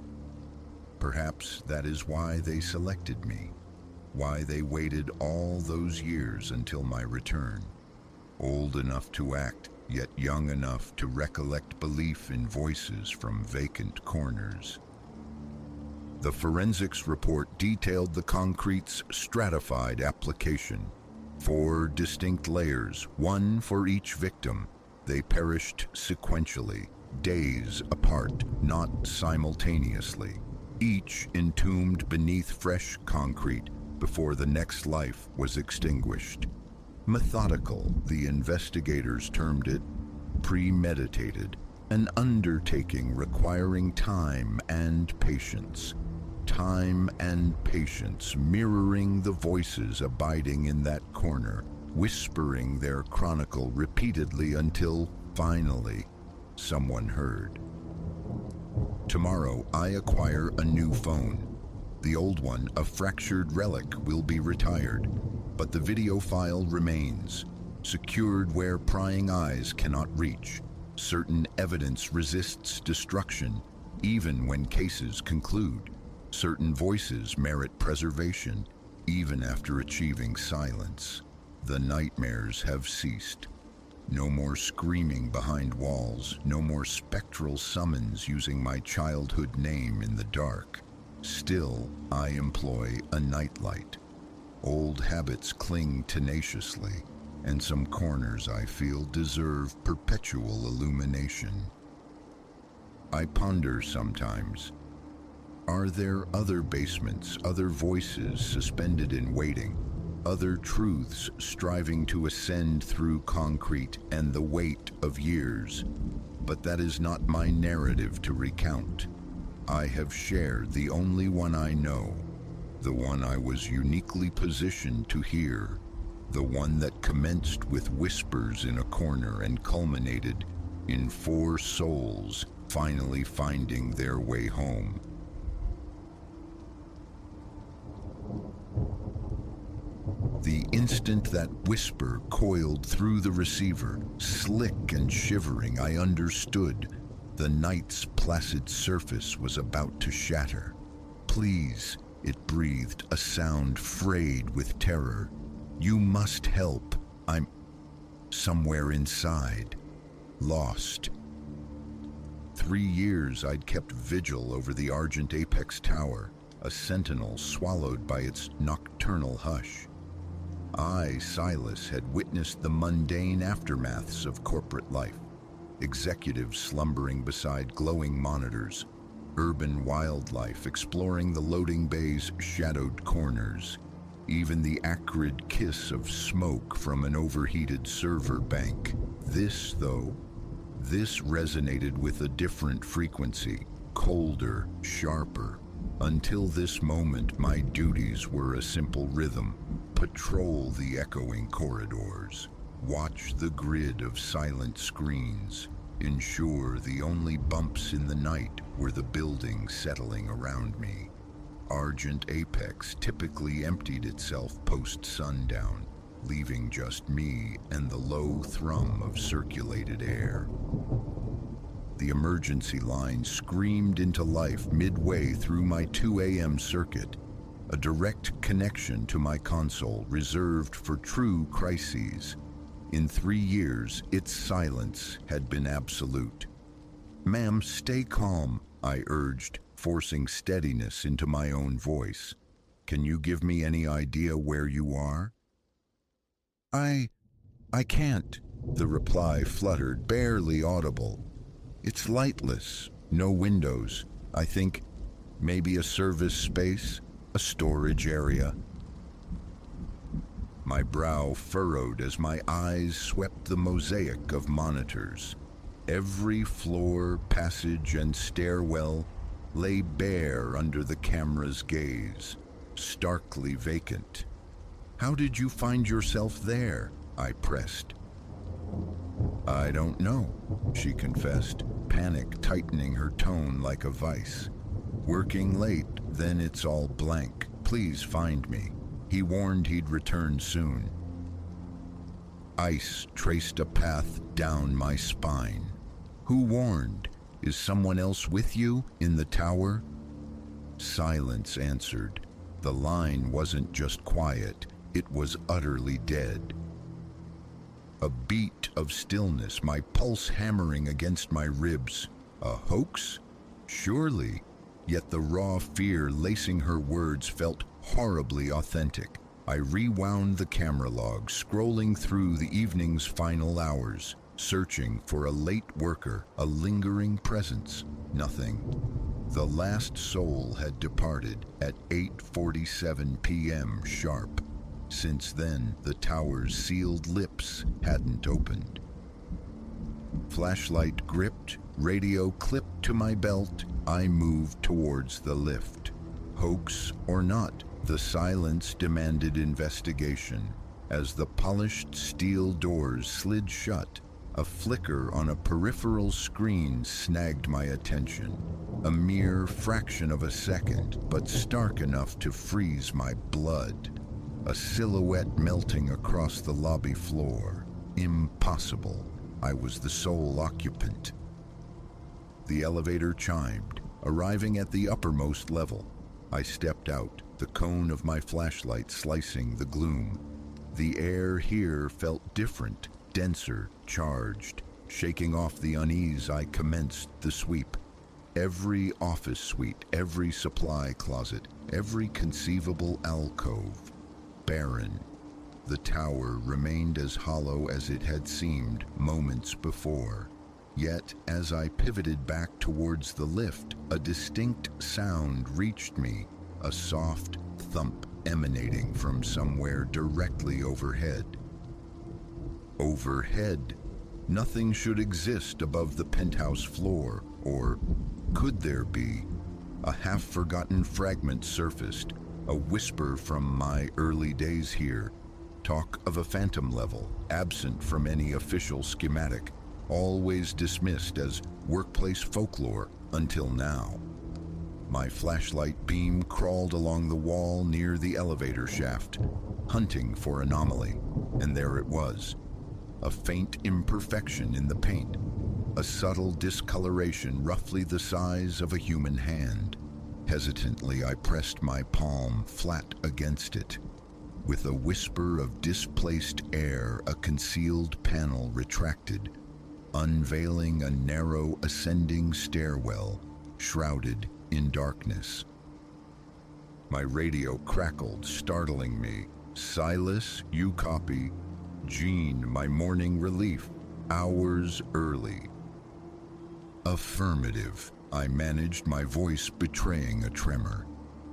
Perhaps that is why they selected me, why they waited all those years until my return. Old enough to act, yet young enough to recollect belief in voices from vacant corners. The forensics report detailed the concrete's stratified application. 4 distinct layers, 1 for each victim. They perished sequentially, days apart, not simultaneously, each entombed beneath fresh concrete before the next life was extinguished. Methodical, the investigators termed it, premeditated, an undertaking requiring time and patience. Time and patience, mirroring the voices abiding in that corner, whispering their chronicle repeatedly until, finally, someone heard. Tomorrow, I acquire a new phone. The old one, a fractured relic, will be retired, but the video file remains, secured where prying eyes cannot reach. Certain evidence resists destruction, even when cases conclude. Certain voices merit preservation, even after achieving silence. The nightmares have ceased. No more screaming behind walls, no more spectral summons using my childhood name in the dark. Still, I employ a nightlight. Old habits cling tenaciously, and some corners I feel deserve perpetual illumination. I ponder sometimes. Are there other basements, other voices suspended in waiting, other truths striving to ascend through concrete and the weight of years? But that is not my narrative to recount. I have shared the only one I know, the one I was uniquely positioned to hear, the one that commenced with whispers in a corner and culminated in 4 souls finally finding their way home. The instant that whisper coiled through the receiver, slick and shivering, I understood the night's placid surface was about to shatter. Please, it breathed, a sound frayed with terror. You must help. I'm somewhere inside, lost. 3 years I'd kept vigil over the Argent Apex Tower, a sentinel swallowed by its nocturnal hush. I, Silas, had witnessed the mundane aftermaths of corporate life. Executives slumbering beside glowing monitors, urban wildlife exploring the loading bay's shadowed corners, even the acrid kiss of smoke from an overheated server bank. This resonated with a different frequency, colder, sharper. Until this moment, my duties were a simple rhythm: patrol the echoing corridors, watch the grid of silent screens, ensure the only bumps in the night were the buildings settling around me. Argent Apex typically emptied itself post-sundown, leaving just me and the low thrum of circulated air. The emergency line screamed into life midway through my 2 a.m. circuit, a direct connection to my console reserved for true crises. In 3 years, its silence had been absolute. "Ma'am, stay calm," I urged, forcing steadiness into my own voice. "Can you give me any idea where you are?" I can't," the reply fluttered, barely audible. "It's lightless, no windows. I think maybe a service space, a storage area." My brow furrowed as my eyes swept the mosaic of monitors. Every floor, passage, and stairwell lay bare under the camera's gaze, starkly vacant. "How did you find yourself there?" I pressed. "I don't know," she confessed, panic tightening her tone like a vice. "Working late, then it's all blank. Please find me." He warned he'd return soon. Ice traced a path down my spine. "Who warned? Is someone else with you in the tower?" Silence answered. The line wasn't just quiet, it was utterly dead. A beat of stillness, my pulse hammering against my ribs. A hoax? Surely. Yet the raw fear lacing her words felt horribly authentic. I rewound the camera log, scrolling through the evening's final hours, searching for a late worker, a lingering presence. Nothing. The last soul had departed at 8:47 p.m. sharp. Since then, the tower's sealed lips hadn't opened. Flashlight gripped, radio clipped to my belt, I moved towards the lift. Hoax or not, the silence demanded investigation. As the polished steel doors slid shut, a flicker on a peripheral screen snagged my attention. A mere fraction of a second, but stark enough to freeze my blood. A silhouette melting across the lobby floor. Impossible. I was the sole occupant. The elevator chimed, arriving at the uppermost level. I stepped out, the cone of my flashlight slicing the gloom. The air here felt different, denser, charged. Shaking off the unease, I commenced the sweep. Every office suite, every supply closet, every conceivable alcove. Barren. The tower remained as hollow as it had seemed moments before. Yet, as I pivoted back towards the lift, a distinct sound reached me, a soft thump emanating from somewhere directly overhead. Overhead. Nothing should exist above the penthouse floor, or could there be? A half-forgotten fragment surfaced, a whisper from my early days here. Talk of a phantom level, absent from any official schematic, always dismissed as workplace folklore until now. My flashlight beam crawled along the wall near the elevator shaft, hunting for anomaly, and there it was. A faint imperfection in the paint, a subtle discoloration roughly the size of a human hand. Hesitantly, I pressed my palm flat against it. With a whisper of displaced air, a concealed panel retracted, unveiling a narrow ascending stairwell, shrouded in darkness. My radio crackled, startling me. "Silas, you copy. Jean, my morning relief. Hours early." "Affirmative," I managed, my voice betraying a tremor.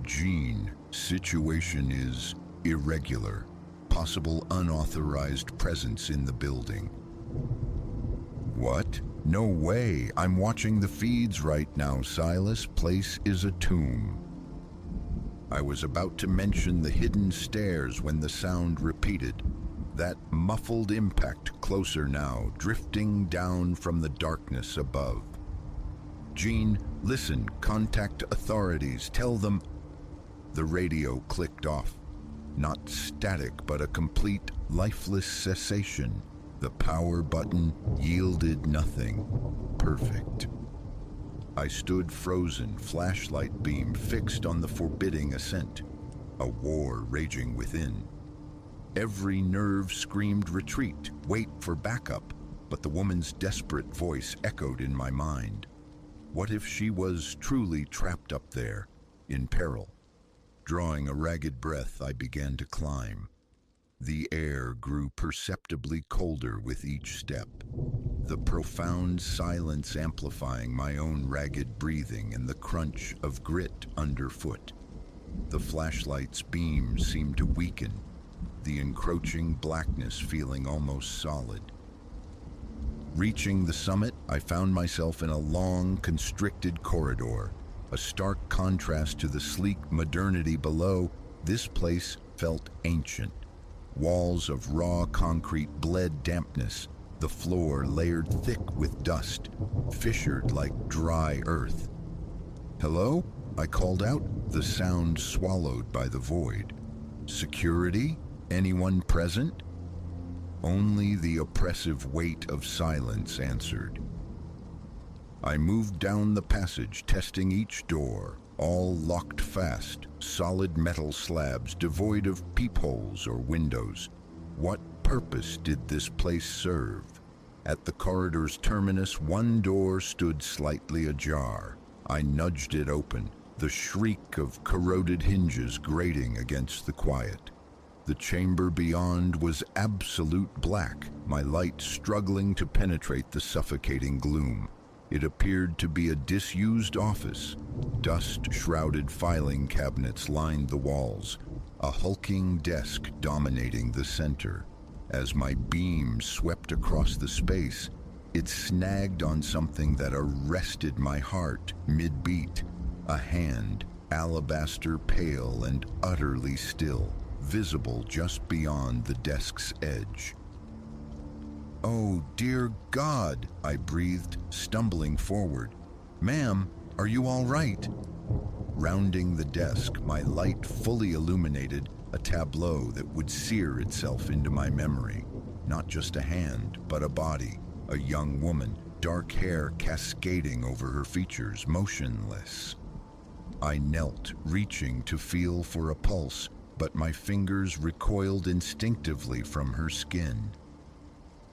"Jean, situation is irregular. Possible unauthorized presence in the building." "What? No way. I'm watching the feeds right now, Silas. Place is a tomb." I was about to mention the hidden stairs when the sound repeated. That muffled impact closer now, drifting down from the darkness above. "Jean, listen, contact authorities, tell them..." The radio clicked off. Not static, but a complete, lifeless cessation. The power button yielded nothing. Perfect. I stood frozen, flashlight beam fixed on the forbidding ascent. a war raging within. Every nerve screamed retreat, wait for backup, but the woman's desperate voice echoed in my mind. What if she was truly trapped up there, in peril? Drawing a ragged breath, I began to climb. The air grew perceptibly colder with each step, the profound silence amplifying my own ragged breathing and the crunch of grit underfoot. The flashlight's beams seemed to weaken, the encroaching blackness feeling almost solid. Reaching the summit, I found myself in a long, constricted corridor. A stark contrast to the sleek modernity below, this place felt ancient. Walls of raw concrete bled dampness, the floor layered thick with dust, fissured like dry earth. "Hello?" I called out, the sound swallowed by the void. "Security? Anyone present?" Only the oppressive weight of silence answered. I moved down the passage, testing each door, all locked fast, solid metal slabs devoid of peepholes or windows. What purpose did this place serve? At the corridor's terminus, one door stood slightly ajar. I nudged it open, the shriek of corroded hinges grating against the quiet. The chamber beyond was absolute black, my light struggling to penetrate the suffocating gloom. It appeared to be a disused office. Dust-shrouded filing cabinets lined the walls, a hulking desk dominating the center. As my beam swept across the space, it snagged on something that arrested my heart mid-beat. A hand, alabaster pale and utterly still, visible just beyond the desk's edge. "Oh, dear God," I breathed, stumbling forward. "Ma'am, are you all right?" Rounding the desk, my light fully illuminated a tableau that would sear itself into my memory. Not just a hand, but a body, a young woman, dark hair cascading over her features, motionless. I knelt, reaching to feel for a pulse, but my fingers recoiled instinctively from her skin.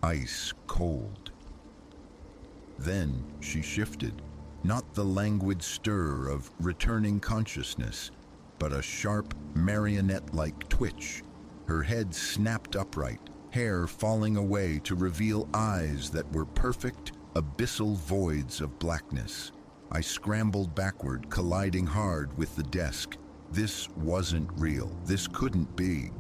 Ice cold. Then she shifted, not the languid stir of returning consciousness, but a sharp, marionette-like twitch. Her head snapped upright, hair falling away to reveal eyes that were perfect, abyssal voids of blackness. I scrambled backward, colliding hard with the desk. This wasn't real. This couldn't be.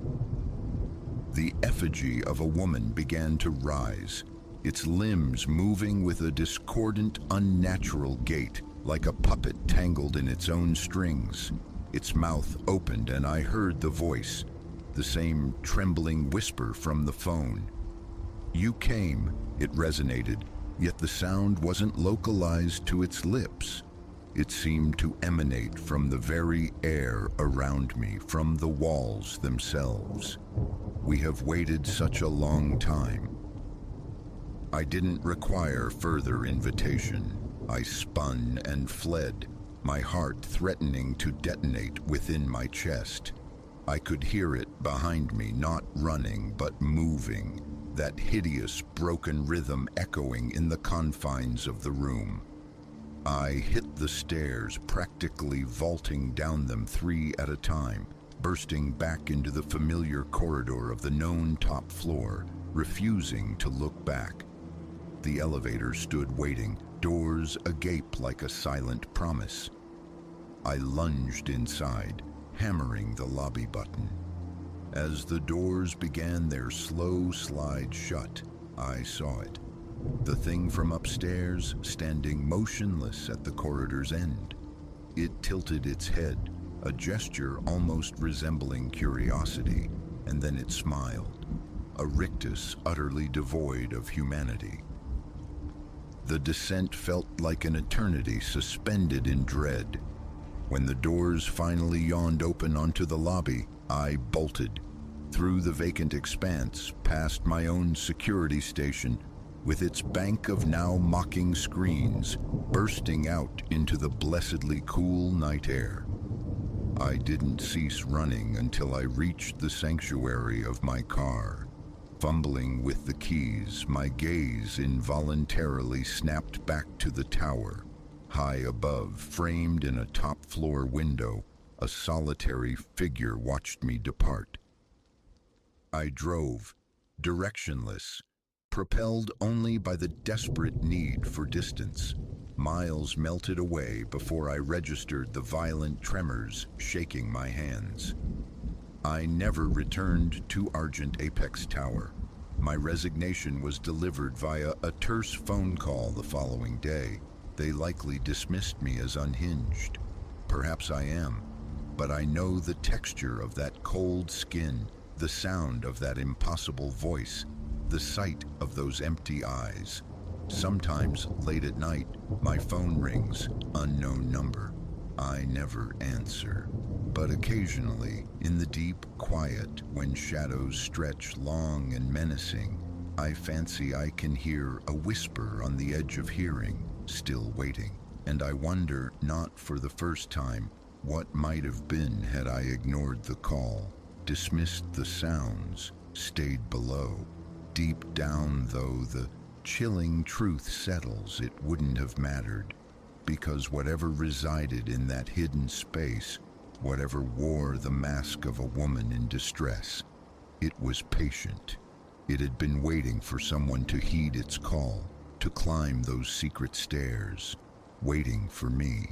The effigy of a woman began to rise, its limbs moving with a discordant, unnatural gait, like a puppet tangled in its own strings. Its mouth opened and I heard the voice, the same trembling whisper from the phone. "You came," it resonated, yet the sound wasn't localized to its lips. It seemed to emanate from the very air around me, from the walls themselves. "We have waited such a long time." I didn't require further invitation. I spun and fled, my heart threatening to detonate within my chest. I could hear it behind me, not running, but moving, that hideous broken rhythm echoing in the confines of the room. I hit the stairs, practically vaulting down them 3 at a time, bursting back into the familiar corridor of the known top floor, refusing to look back. The elevator stood waiting, doors agape like a silent promise. I lunged inside, hammering the lobby button. As the doors began their slow slide shut, I saw it. The thing from upstairs, standing motionless at the corridor's end. It tilted its head, a gesture almost resembling curiosity, and then it smiled, a rictus utterly devoid of humanity. The descent felt like an eternity suspended in dread. When the doors finally yawned open onto the lobby, I bolted, through the vacant expanse, past my own security station, with its bank of now mocking screens, bursting out into the blessedly cool night air. I didn't cease running until I reached the sanctuary of my car. Fumbling with the keys, my gaze involuntarily snapped back to the tower. High above, framed in a top-floor window, a solitary figure watched me depart. I drove, directionless, propelled only by the desperate need for distance. Miles melted away before I registered the violent tremors shaking my hands. I never returned to Argent Apex Tower. My resignation was delivered via a terse phone call the following day. They likely dismissed me as unhinged. Perhaps I am, but I know the texture of that cold skin, the sound of that impossible voice, the sight of those empty eyes. Sometimes, late at night, my phone rings, unknown number. I never answer. But occasionally, in the deep quiet, when shadows stretch long and menacing, I fancy I can hear a whisper on the edge of hearing, still waiting. And I wonder, not for the first time, what might have been had I ignored the call, dismissed the sounds, stayed below. Deep down, though, the chilling truth settles, it wouldn't have mattered, because whatever resided in that hidden space, whatever wore the mask of a woman in distress, it was patient. It had been waiting for someone to heed its call, to climb those secret stairs, waiting for me.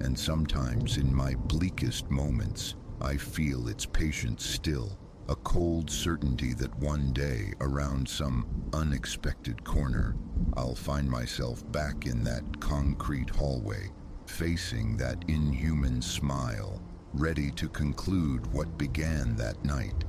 And sometimes in my bleakest moments, I feel its patience still, a cold certainty that one day, around some unexpected corner, I'll find myself back in that concrete hallway, facing that inhuman smile, ready to conclude what began that night.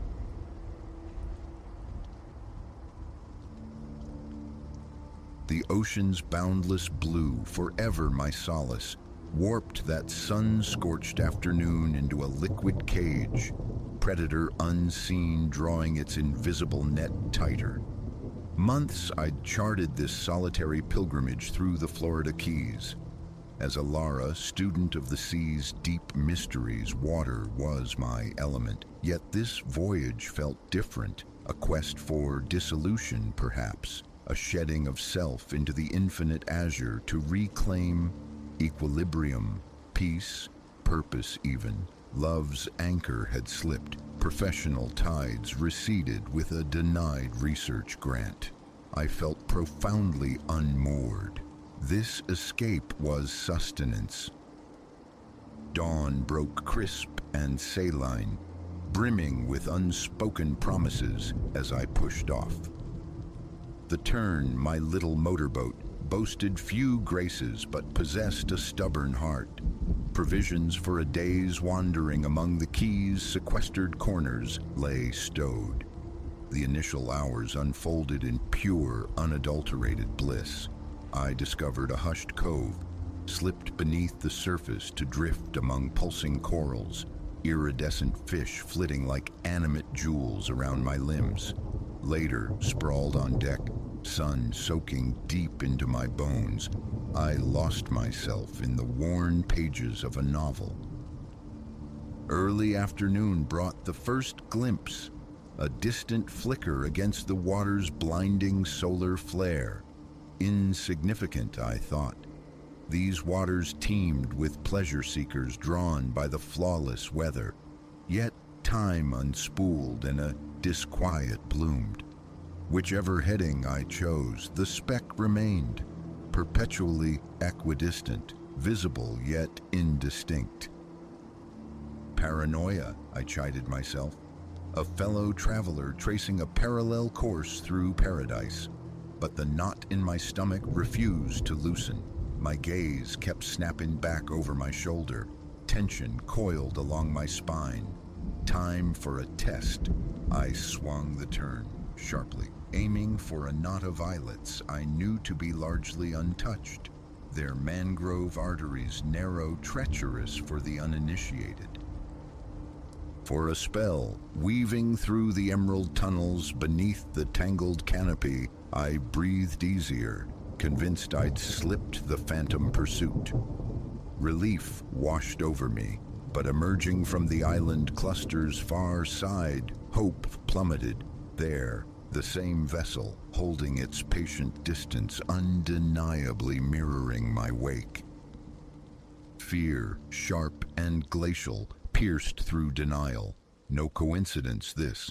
The ocean's boundless blue, forever my solace, warped that sun-scorched afternoon into a liquid cage, predator unseen drawing its invisible net tighter. Months I'd charted this solitary pilgrimage through the Florida Keys. As a Lara, student of the sea's deep mysteries, water was my element. Yet this voyage felt different, a quest for dissolution perhaps, a shedding of self into the infinite azure to reclaim equilibrium, peace, purpose even. Love's anchor had slipped, professional tides receded with a denied research grant. I felt profoundly unmoored. This escape was sustenance. Dawn broke crisp and saline, brimming with unspoken promises as I pushed off. The Tern, my little motorboat, boasted few graces but possessed a stubborn heart. Provisions for a day's wandering among the Keys' sequestered corners lay stowed. The initial hours unfolded in pure, unadulterated bliss. I discovered a hushed cove, slipped beneath the surface to drift among pulsing corals, iridescent fish flitting like animate jewels around my limbs. Later, sprawled on deck, sun soaking deep into my bones, I lost myself in the worn pages of a novel. Early afternoon brought the first glimpse, a distant flicker against the water's blinding solar flare. Insignificant, I thought. These waters teemed with pleasure seekers drawn by the flawless weather. Yet time unspooled and a disquiet bloomed. Whichever heading I chose, the speck remained, perpetually equidistant, visible yet indistinct. Paranoia, I chided myself. A fellow traveler tracing a parallel course through paradise. But the knot in my stomach refused to loosen. My gaze kept snapping back over my shoulder. Tension coiled along my spine. Time for a test. I swung the Tern sharply, aiming for a knot of islets I knew to be largely untouched, their mangrove arteries narrow, treacherous for the uninitiated. For a spell, weaving through the emerald tunnels beneath the tangled canopy, I breathed easier, convinced I'd slipped the phantom pursuit. Relief washed over me, But emerging from the island cluster's far side, hope plummeted. There, the same vessel, holding its patient distance, undeniably mirroring my wake. Fear, sharp and glacial, pierced through denial. No coincidence, this.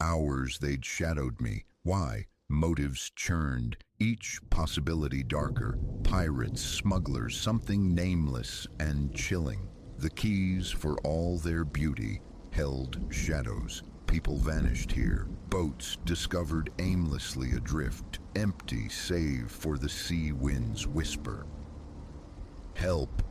Hours they'd shadowed me. Why? Motives churned, each possibility darker. Pirates, smugglers, something nameless and chilling. The keys, for all their beauty, held shadows. People vanished here. Boats discovered aimlessly adrift, empty save for the sea wind's whisper. Help!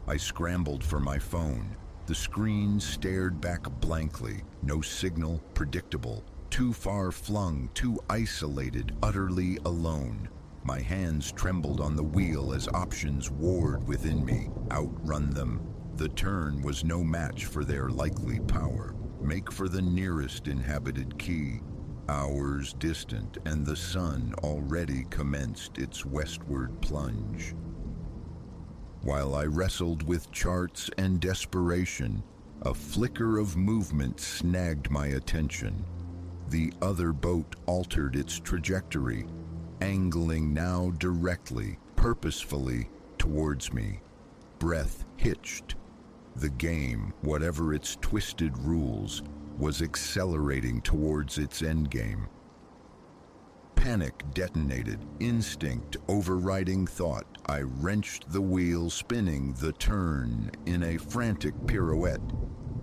I scrambled for my phone. The screen stared back blankly. No signal, predictable. Too far flung, too isolated, utterly alone. My hands trembled on the wheel as options warred within me. Outrun them. The turn was no match for their likely power. Make for the nearest inhabited key. Hours distant, and the sun already commenced its westward plunge. While I wrestled with charts and desperation, a flicker of movement snagged my attention. The other boat altered its trajectory, angling now directly, purposefully, towards me. Breath hitched. The game, whatever its twisted rules, was accelerating towards its endgame. Panic detonated, instinct overriding thought. I wrenched the wheel, spinning the turn in a frantic pirouette.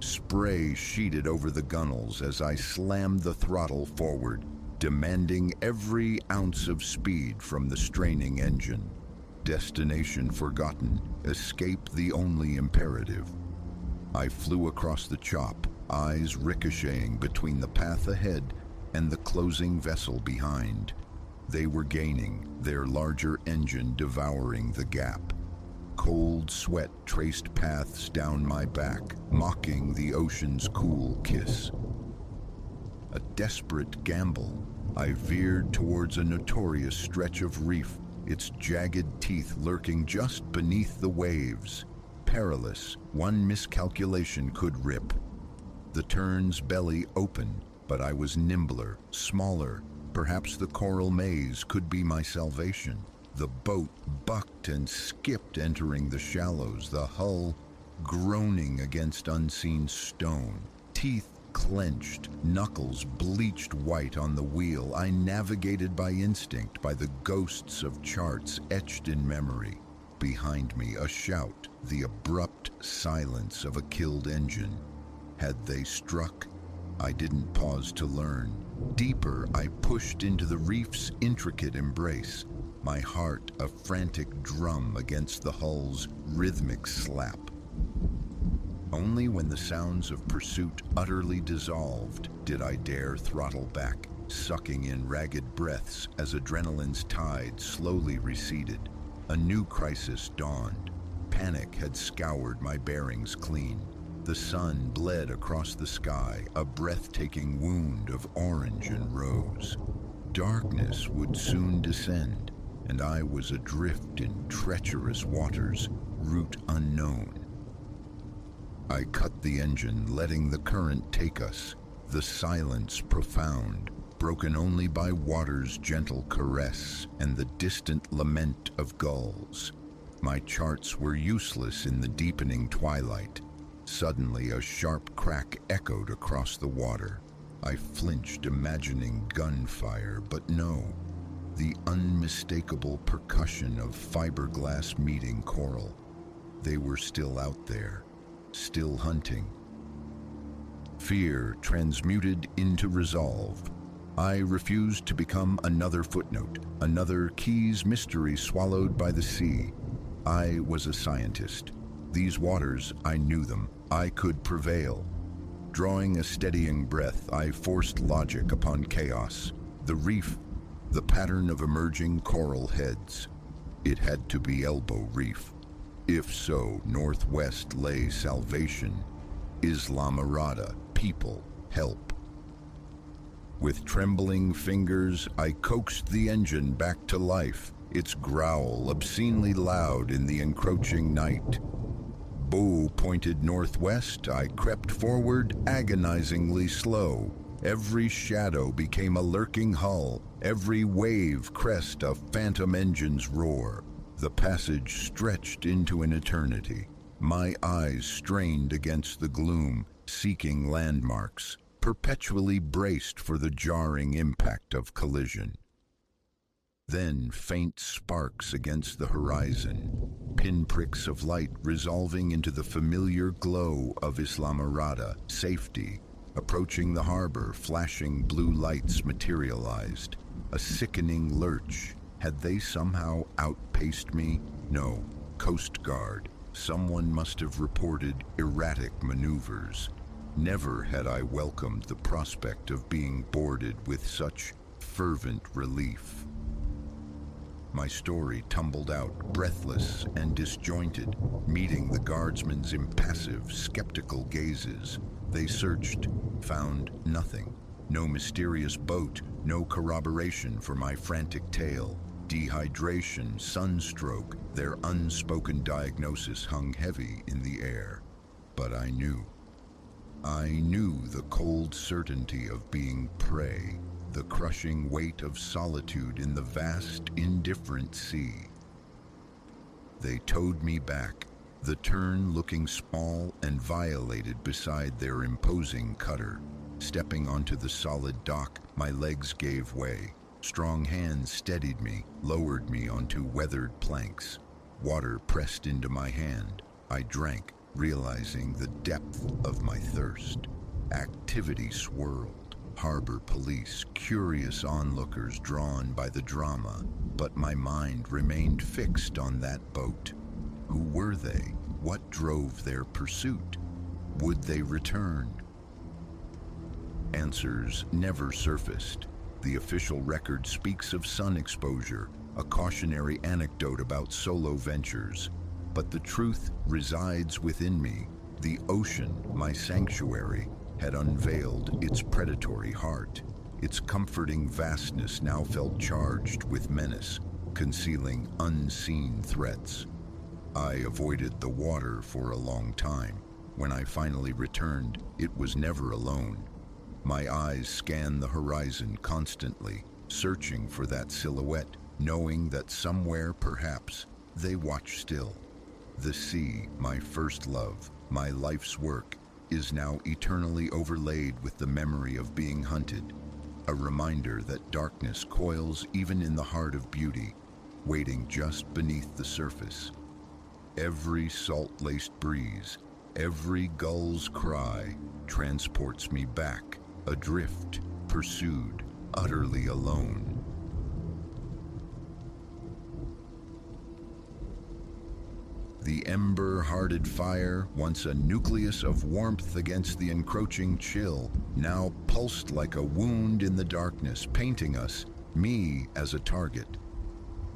Spray sheeted over the gunnels as I slammed the throttle forward, demanding every ounce of speed from the straining engine. Destination forgotten, escape the only imperative. I flew across the chop, eyes ricocheting between the path ahead and the closing vessel behind. They were gaining, their larger engine devouring the gap. Cold sweat traced paths down my back, mocking the ocean's cool kiss. A desperate gamble, I veered towards a notorious stretch of reef, its jagged teeth lurking just beneath the waves. Perilous, one miscalculation could rip. The turn's belly opened, but I was nimbler, smaller. Perhaps the coral maze could be my salvation. The boat bucked and skipped, entering the shallows, the hull groaning against unseen stone. Teeth clenched, knuckles bleached white on the wheel. I navigated by instinct, by the ghosts of charts etched in memory. Behind me, a shout, the abrupt silence of a killed engine. Had they struck? I didn't pause to learn. Deeper, I pushed into the reef's intricate embrace, my heart a frantic drum against the hull's rhythmic slap. Only when the sounds of pursuit utterly dissolved did I dare throttle back, sucking in ragged breaths as adrenaline's tide slowly receded. A new crisis dawned. Panic had scoured my bearings clean. The sun bled across the sky, a breathtaking wound of orange and rose. Darkness would soon descend, and I was adrift in treacherous waters, route unknown. I cut the engine, letting the current take us, the silence profound, broken only by water's gentle caress and the distant lament of gulls. My charts were useless in the deepening twilight. Suddenly, a sharp crack echoed across the water. I flinched, imagining gunfire, but no. The unmistakable percussion of fiberglass meeting coral. They were still out there, still hunting. Fear transmuted into resolve. I refused to become another footnote, another Keys mystery swallowed by the sea. I was a scientist. These waters, I knew them. I could prevail. Drawing a steadying breath, I forced logic upon chaos. The reef, the pattern of emerging coral heads. It had to be Elbow Reef. If so, northwest lay salvation. Islamorada, people, help. With trembling fingers, I coaxed the engine back to life, its growl obscenely loud in the encroaching night. bow pointed northwest, I crept forward, agonizingly slow. Every shadow became a lurking hull, every wave crest a phantom engine's roar. The passage stretched into an eternity. My eyes strained against the gloom, seeking landmarks, perpetually braced for the jarring impact of collision. Then faint sparks against the horizon, pinpricks of light resolving into the familiar glow of Islamorada, safety. Approaching the harbor, flashing blue lights materialized. A sickening lurch. Had they somehow outpaced me? No. Coast Guard. Someone must have reported erratic maneuvers. Never had I welcomed the prospect of being boarded with such fervent relief. My story tumbled out, breathless and disjointed, meeting the guardsmen's impassive, skeptical gazes. They searched, found nothing. No mysterious boat, no corroboration for my frantic tale. Dehydration, sunstroke, their unspoken diagnosis hung heavy in the air. But I knew the cold certainty of being prey, the crushing weight of solitude in the vast, indifferent sea. They towed me back, the Tern looking small and violated beside their imposing cutter. Stepping onto the solid dock, my legs gave way. Strong hands steadied me, lowered me onto weathered planks. Water pressed into my hand. I drank, realizing the depth of my thirst. Activity swirled. Harbor police, curious onlookers drawn by the drama, but my mind remained fixed on that boat. Who were they? What drove their pursuit? Would they return? Answers never surfaced. The official record speaks of sun exposure, a cautionary anecdote about solo ventures. But the truth resides within me. The ocean, my sanctuary, had unveiled its predatory heart. Its comforting vastness now felt charged with menace, concealing unseen threats. I avoided the water for a long time. When I finally returned, it was never alone. My eyes scanned the horizon constantly, searching for that silhouette, knowing that somewhere, perhaps, they watch still. The sea, my first love, my life's work, is now eternally overlaid with the memory of being hunted, a reminder that darkness coils even in the heart of beauty, waiting just beneath the surface. Every salt-laced breeze, every gull's cry transports me back, adrift, pursued, utterly alone. The ember-hearted fire, once a nucleus of warmth against the encroaching chill, now pulsed like a wound in the darkness, painting us, me, as a target.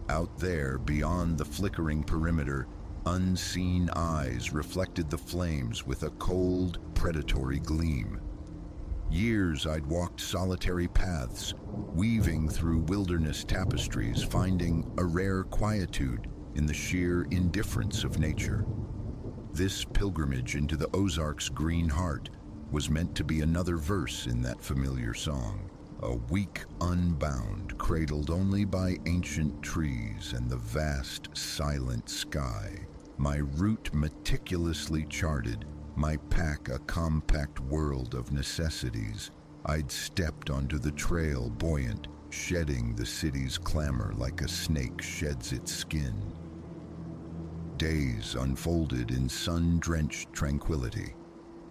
Out there, beyond the flickering perimeter, unseen eyes reflected the flames with a cold, predatory gleam. Years I'd walked solitary paths, weaving through wilderness tapestries, finding a rare quietude in the sheer indifference of nature. This pilgrimage into the Ozarks' green heart was meant to be another verse in that familiar song, a week unbound, cradled only by ancient trees and the vast, silent sky. My route meticulously charted, my pack a compact world of necessities. I'd stepped onto the trail buoyant, shedding the city's clamor like a snake sheds its skin. Days unfolded in sun-drenched tranquility.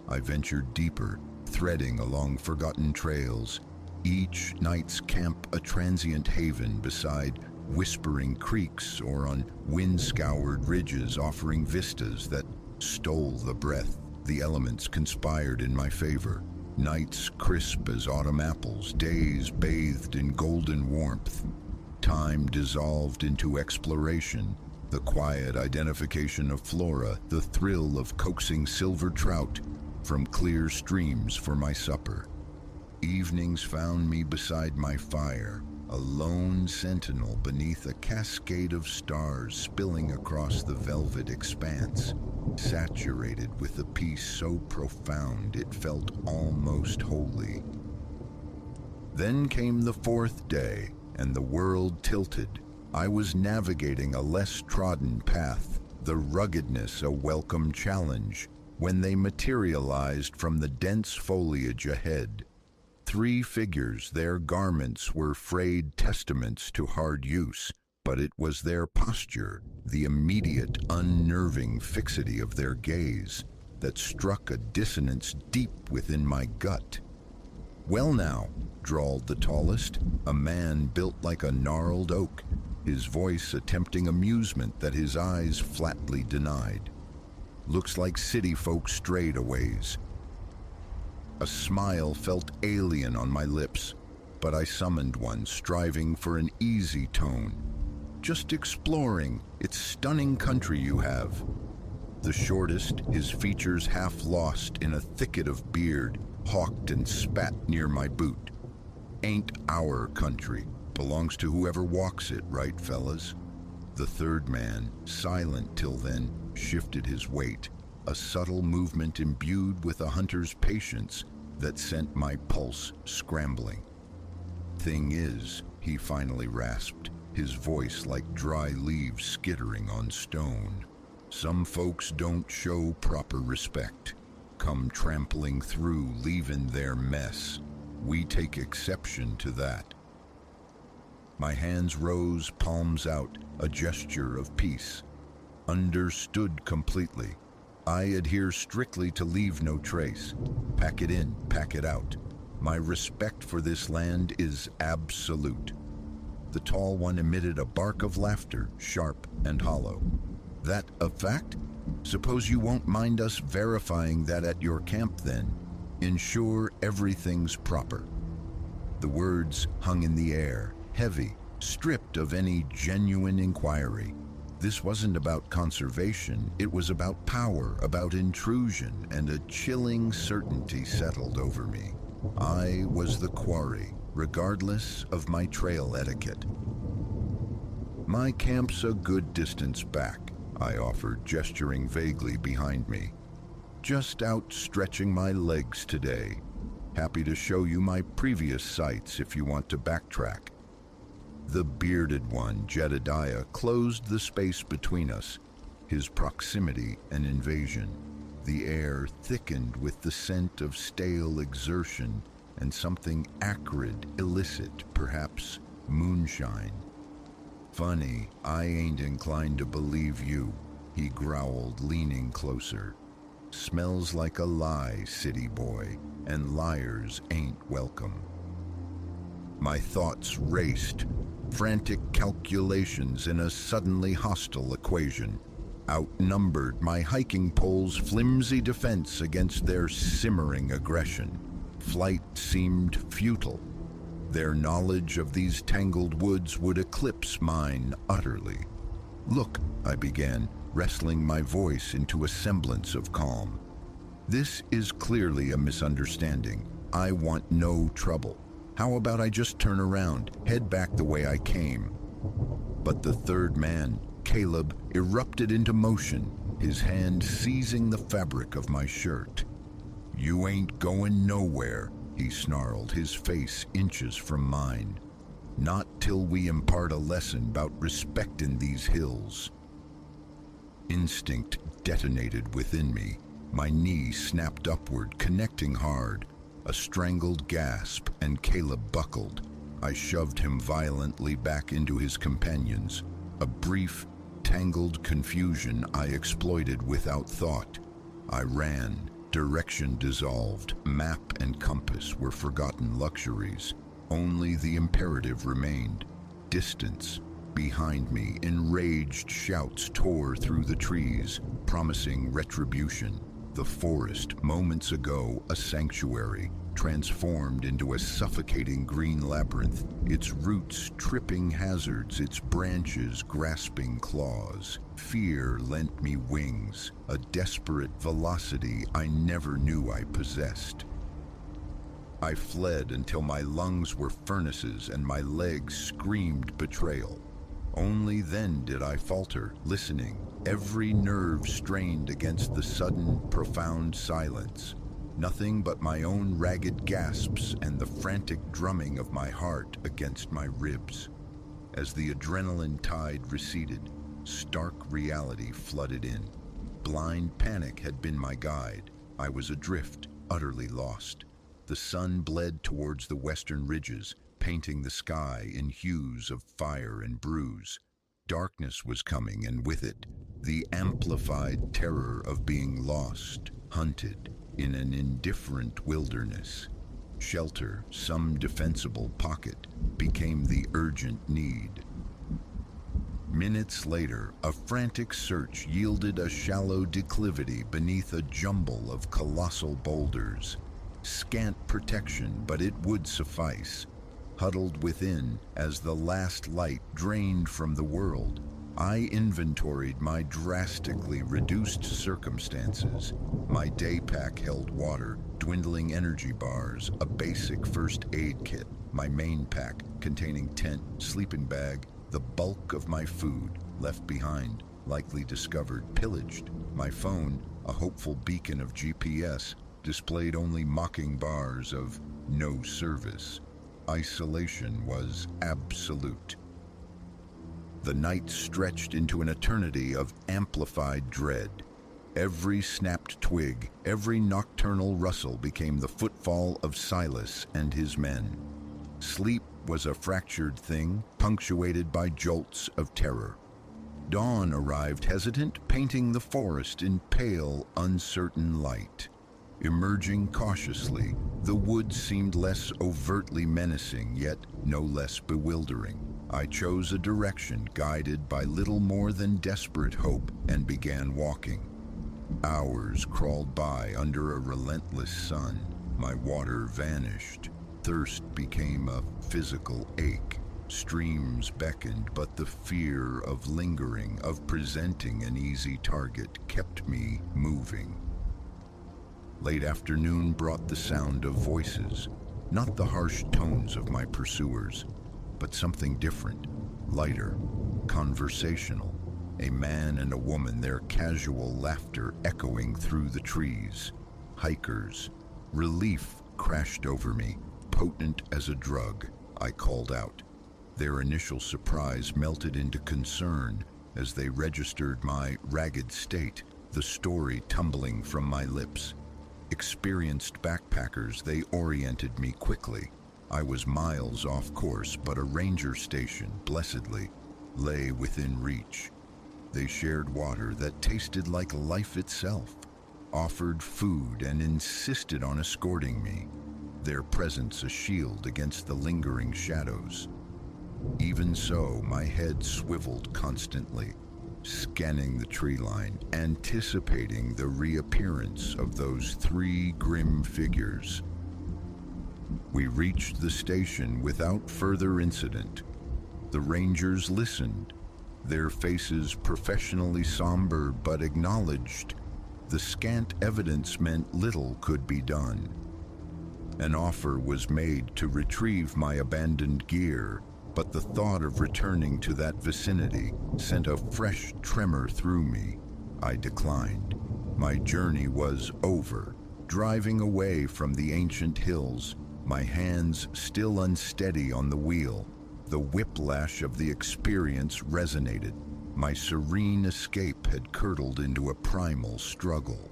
I ventured deeper, threading along forgotten trails, each night's camp a transient haven beside whispering creeks or on wind-scoured ridges offering vistas that stole the breath. The elements conspired in my favor. Nights crisp as autumn apples, days bathed in golden warmth. Time dissolved into exploration, the quiet identification of flora, the thrill of coaxing silver trout from clear streams for my supper. Evenings found me beside my fire, a lone sentinel beneath a cascade of stars spilling across the velvet expanse, saturated with a peace so profound it felt almost holy. Then came the fourth day, and the world tilted. I was navigating a less trodden path, the ruggedness a welcome challenge, when they materialized from the dense foliage ahead. 3 figures, their garments were frayed testaments to hard use, but it was their posture, the immediate, unnerving fixity of their gaze, that struck a dissonance deep within my gut. "Well now," drawled the tallest, a man built like a gnarled oak, his voice attempting amusement that his eyes flatly denied. "Looks like city folk strayed a ways." A smile felt alien on my lips, but I summoned one, striving for an easy tone. "Just exploring. It's stunning country you have." The shortest, his features half lost in a thicket of beard, hawked and spat near my boot. "Ain't our country. Belongs to whoever walks it, right, fellas?" The third man, silent till then, shifted his weight, a subtle movement imbued with a hunter's patience that sent my pulse scrambling. "Thing is," he finally rasped, his voice like dry leaves skittering on stone, "some folks don't show proper respect. Come trampling through, leaving their mess. We take exception to that." My hands rose, palms out, a gesture of peace. Understood completely. I adhere strictly to leave no trace. Pack it in, pack it out. My respect for this land is absolute. The tall one emitted a bark of laughter, sharp and hollow. "That a fact? Suppose you won't mind us verifying that at your camp then. Ensure everything's proper." The words hung in the air, heavy, stripped of any genuine inquiry. This wasn't about conservation, it was about power, about intrusion, and a chilling certainty settled over me. I was the quarry, regardless of my trail etiquette. "My camp's a good distance back," I offered, gesturing vaguely behind me. "Just out stretching my legs today. Happy to show you my previous sites if you want to backtrack." The bearded one, Jedediah, closed the space between us, his proximity an invasion. The air thickened with the scent of stale exertion and something acrid, illicit, perhaps moonshine. "Funny, I ain't inclined to believe you," he growled, leaning closer. "Smells like a lie, city boy, and liars ain't welcome." My thoughts raced, frantic calculations in a suddenly hostile equation. Outnumbered, my hiking poles' flimsy defense against their simmering aggression. Flight seemed futile. Their knowledge of these tangled woods would eclipse mine utterly. "Look," I began, wrestling my voice into a semblance of calm. "This is clearly a misunderstanding. I want no trouble. How about I just turn around, head back the way I came?" But the third man, Caleb, erupted into motion, his hand seizing the fabric of my shirt. "You ain't going nowhere," he snarled, his face inches from mine. "Not till we impart a lesson about respect in these hills." Instinct detonated within me. My knee snapped upward, connecting hard. A strangled gasp, and Caleb buckled. I shoved him violently back into his companions. A brief, tangled confusion I exploited without thought. I ran. Direction dissolved. Map and compass were forgotten luxuries. Only the imperative remained. Distance. Behind me, enraged shouts tore through the trees, promising retribution. The forest, moments ago a sanctuary, transformed into a suffocating green labyrinth, its roots tripping hazards, its branches grasping claws. Fear lent me wings, a desperate velocity I never knew I possessed. I fled until my lungs were furnaces and my legs screamed betrayal. Only then did I falter, listening, every nerve strained against the sudden, profound silence. Nothing but my own ragged gasps and the frantic drumming of my heart against my ribs. As the adrenaline tide receded, stark reality flooded in. Blind panic had been my guide. I was adrift, utterly lost. The sun bled towards the western ridges, painting the sky in hues of fire and bruise. Darkness was coming, and with it, the amplified terror of being lost, hunted, in an indifferent wilderness. Shelter, some defensible pocket, became the urgent need. Minutes later, a frantic search yielded a shallow declivity beneath a jumble of colossal boulders. Scant protection, but it would suffice. Huddled within, as the last light drained from the world, I inventoried my drastically reduced circumstances. My day pack held water, dwindling energy bars, a basic first aid kit, my main pack containing tent, sleeping bag, the bulk of my food left behind, likely discovered, pillaged. My phone, a hopeful beacon of GPS, displayed only mocking bars of no service. Isolation was absolute. The night stretched into an eternity of amplified dread. Every snapped twig, every nocturnal rustle became the footfall of Silas and his men. Sleep was a fractured thing, punctuated by jolts of terror. Dawn arrived hesitant, painting the forest in pale, uncertain light. Emerging cautiously, the woods seemed less overtly menacing, yet no less bewildering. I chose a direction guided by little more than desperate hope and began walking. Hours crawled by under a relentless sun. My water vanished. Thirst became a physical ache. Streams beckoned, but the fear of lingering, of presenting an easy target, kept me moving. Late afternoon brought the sound of voices, not the harsh tones of my pursuers, but something different, lighter, conversational. A man and a woman, their casual laughter echoing through the trees. Hikers. Relief crashed over me, potent as a drug. I called out. Their initial surprise melted into concern as they registered my ragged state, the story tumbling from my lips. Experienced backpackers, they oriented me quickly. I was miles off course, but a ranger station, blessedly, lay within reach. They shared water that tasted like life itself, offered food, and insisted on escorting me, their presence a shield against the lingering shadows. Even so, my head swiveled constantly, scanning the tree line, anticipating the reappearance of those three grim figures. We reached the station without further incident. The rangers listened, their faces professionally somber but acknowledged. The scant evidence meant little could be done. An offer was made to retrieve my abandoned gear, but the thought of returning to that vicinity sent a fresh tremor through me. I declined. My journey was over. Driving away from the ancient hills, my hands still unsteady on the wheel, the whiplash of the experience resonated. My serene escape had curdled into a primal struggle.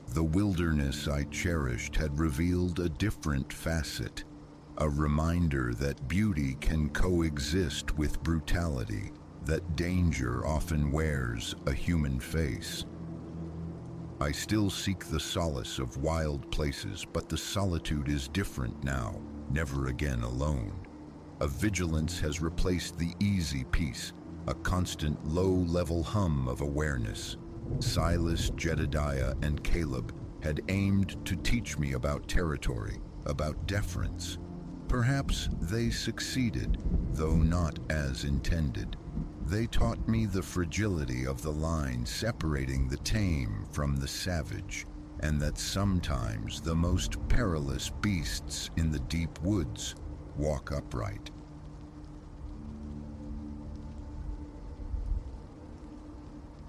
The wilderness I cherished had revealed a different facet, a reminder that beauty can coexist with brutality, that danger often wears a human face. I still seek the solace of wild places, but the solitude is different now, never again alone. A vigilance has replaced the easy peace, a constant low-level hum of awareness. Silas, Jedediah, and Caleb had aimed to teach me about territory, about deference. Perhaps they succeeded, though not as intended. They taught me the fragility of the line separating the tame from the savage, and that sometimes the most perilous beasts in the deep woods walk upright.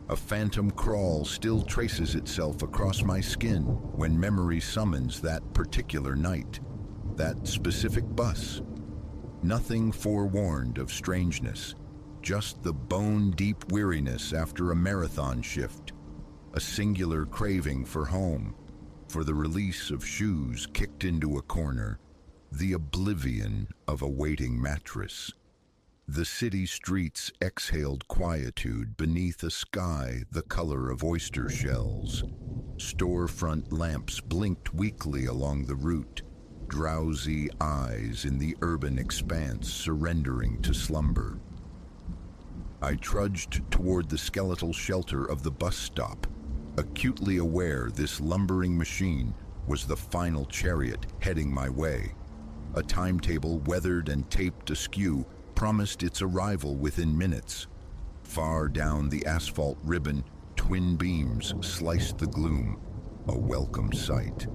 A phantom crawl still traces itself across my skin when memory summons that particular night, that specific bus. Nothing forewarned of strangeness, just the bone-deep weariness after a marathon shift, a singular craving for home, for the release of shoes kicked into a corner, the oblivion of a waiting mattress. The city streets exhaled quietude beneath a sky the color of oyster shells. Storefront lamps blinked weakly along the route, drowsy eyes in the urban expanse surrendering to slumber. I trudged toward the skeletal shelter of the bus stop, acutely aware this lumbering machine was the final chariot heading my way. A timetable weathered and taped askew promised its arrival within minutes. Far down the asphalt ribbon, twin beams sliced the gloom, a welcome sight.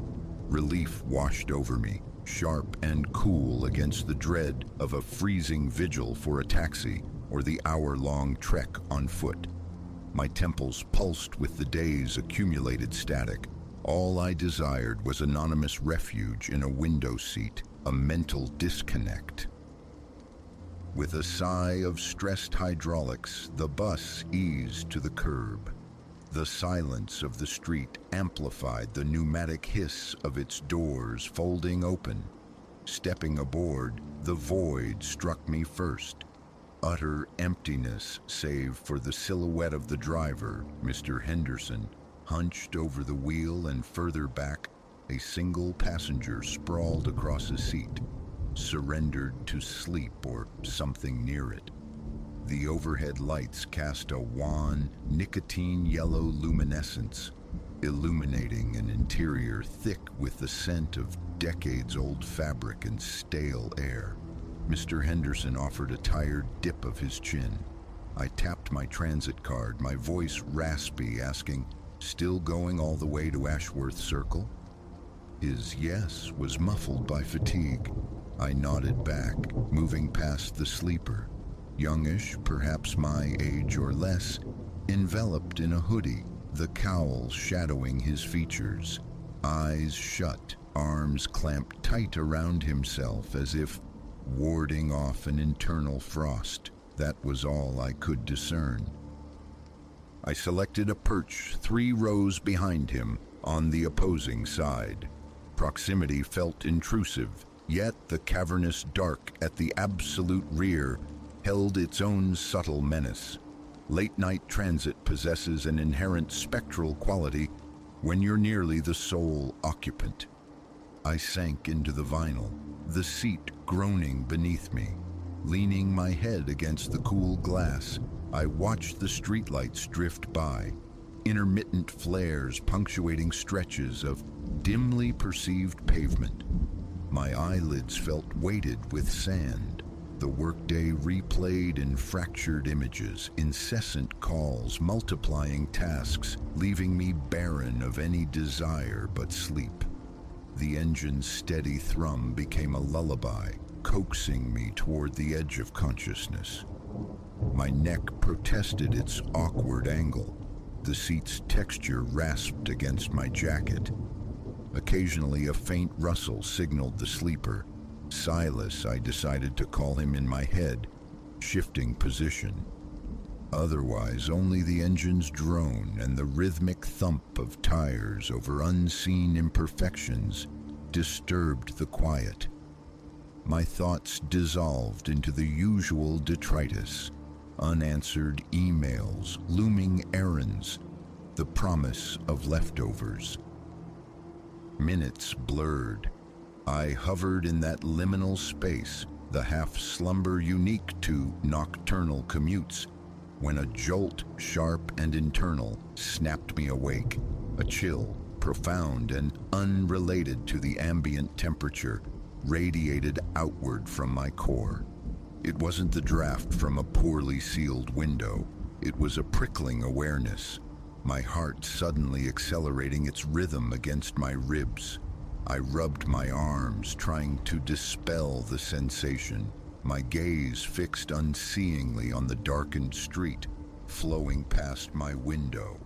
Relief washed over me, sharp and cool against the dread of a freezing vigil for a taxi or the hour-long trek on foot. My temples pulsed with the day's accumulated static. All I desired was anonymous refuge in a window seat, a mental disconnect. With a sigh of stressed hydraulics, the bus eased to the curb. The silence of the street amplified the pneumatic hiss of its doors folding open. Stepping aboard, the void struck me first. Utter emptiness save for the silhouette of the driver, Mr. Henderson, hunched over the wheel, and further back, a single passenger sprawled across a seat, surrendered to sleep or something near it. The overhead lights cast a wan, nicotine-yellow luminescence, illuminating an interior thick with the scent of decades-old fabric and stale air. Mr. Henderson offered a tired dip of his chin. I tapped my transit card, my voice raspy, asking, "Still going all the way to Ashworth Circle?" His yes was muffled by fatigue. I nodded back, moving past the sleeper, youngish, perhaps my age or less, enveloped in a hoodie, the cowl shadowing his features. Eyes shut, arms clamped tight around himself as if warding off an internal frost. That was all I could discern. I selected a perch 3 rows behind him on the opposing side. Proximity felt intrusive, yet the cavernous dark at the absolute rear held its own subtle menace. Late-night transit possesses an inherent spectral quality when you're nearly the sole occupant. I sank into the vinyl, the seat groaning beneath me. Leaning my head against the cool glass, I watched the streetlights drift by, intermittent flares punctuating stretches of dimly perceived pavement. My eyelids felt weighted with sand. The workday replayed in fractured images, incessant calls, multiplying tasks, leaving me barren of any desire but sleep. The engine's steady thrum became a lullaby, coaxing me toward the edge of consciousness. My neck protested its awkward angle. The seat's texture rasped against my jacket. Occasionally, a faint rustle signaled the sleeper. Silas, I decided to call him in my head, shifting position. Otherwise, only the engine's drone and the rhythmic thump of tires over unseen imperfections disturbed the quiet. My thoughts dissolved into the usual detritus, unanswered emails, looming errands, the promise of leftovers. Minutes blurred. I hovered in that liminal space, the half-slumber unique to nocturnal commutes, when a jolt, sharp and internal, snapped me awake. A chill, profound and unrelated to the ambient temperature, radiated outward from my core. It wasn't the draft from a poorly sealed window. It was a prickling awareness. my heart suddenly accelerating its rhythm against my ribs. I rubbed my arms, trying to dispel the sensation, my gaze fixed unseeingly on the darkened street, flowing past my window.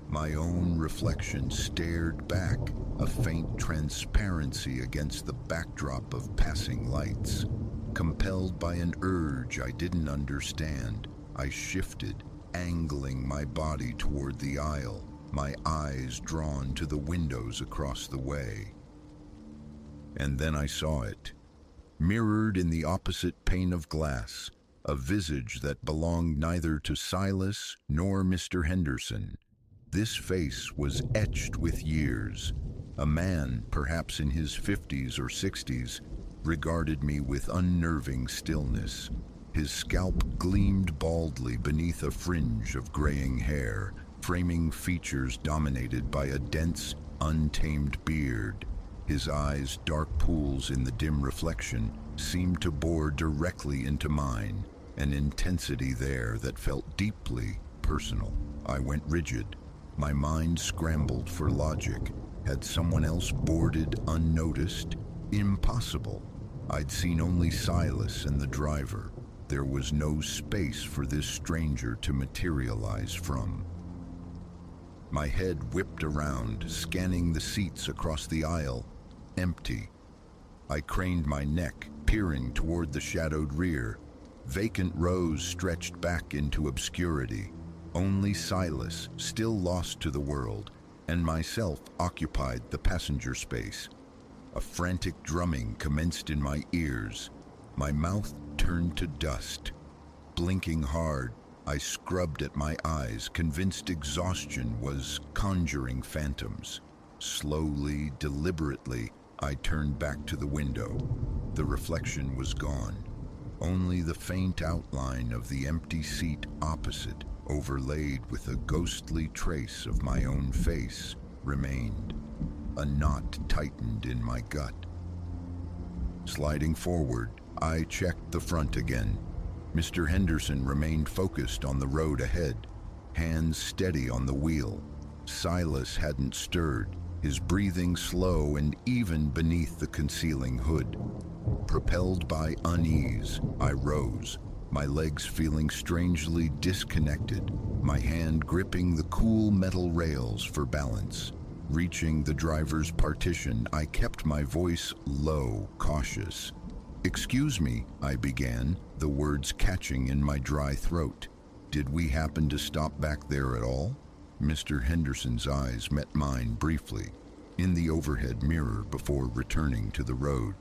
My own reflection stared back, a faint transparency against the backdrop of passing lights. Compelled by an urge I didn't understand, I shifted, angling my body toward the aisle, my eyes drawn to the windows across the way. And then I saw it, mirrored in the opposite pane of glass, a visage that belonged neither to Silas nor Mr. Henderson. This face was etched with years. A man, perhaps in his 50s or 60s, regarded me with unnerving stillness. His scalp gleamed baldly beneath a fringe of graying hair, framing features dominated by a dense, untamed beard. His eyes, dark pools in the dim reflection, seemed to bore directly into mine, an intensity there that felt deeply personal. I went rigid. My mind scrambled for logic. Had someone else boarded unnoticed? Impossible. I'd seen only Silas and the driver. There was no space for this stranger to materialize from. My head whipped around, scanning the seats across the aisle. Empty. I craned my neck, peering toward the shadowed rear. Vacant rows stretched back into obscurity. Only Silas, still lost to the world, and myself occupied the passenger space. A frantic drumming commenced in my ears. My mouth turned to dust. Blinking hard, I scrubbed at my eyes, convinced exhaustion was conjuring phantoms. Slowly, deliberately, I turned back to the window. The reflection was gone. Only the faint outline of the empty seat opposite, overlaid with a ghostly trace of my own face, remained. A knot tightened in my gut. Sliding forward, I checked the front again. Mr. Henderson remained focused on the road ahead, hands steady on the wheel. Silas hadn't stirred, his breathing slow and even beneath the concealing hood. Propelled by unease, I rose, my legs feeling strangely disconnected, my hand gripping the cool metal rails for balance. Reaching the driver's partition, I kept my voice low, cautious. "Excuse me," I began, the words catching in my dry throat. "Did we happen to stop back there at all?" Mr. Henderson's eyes met mine briefly, in the overhead mirror before returning to the road.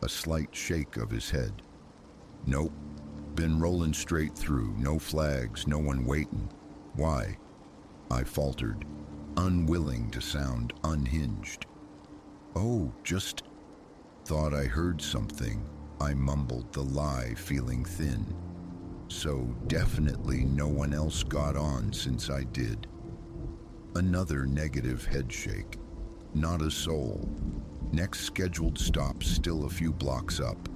A slight shake of his head. "Nope. Been rolling straight through, no flags, no one waiting." "Why?" I faltered, unwilling to sound unhinged. "Oh, just thought I heard something," I mumbled, the lie feeling thin. So definitely no one else got on since I did. Another negative head shake. Not a soul. Next scheduled stop still a few blocks up.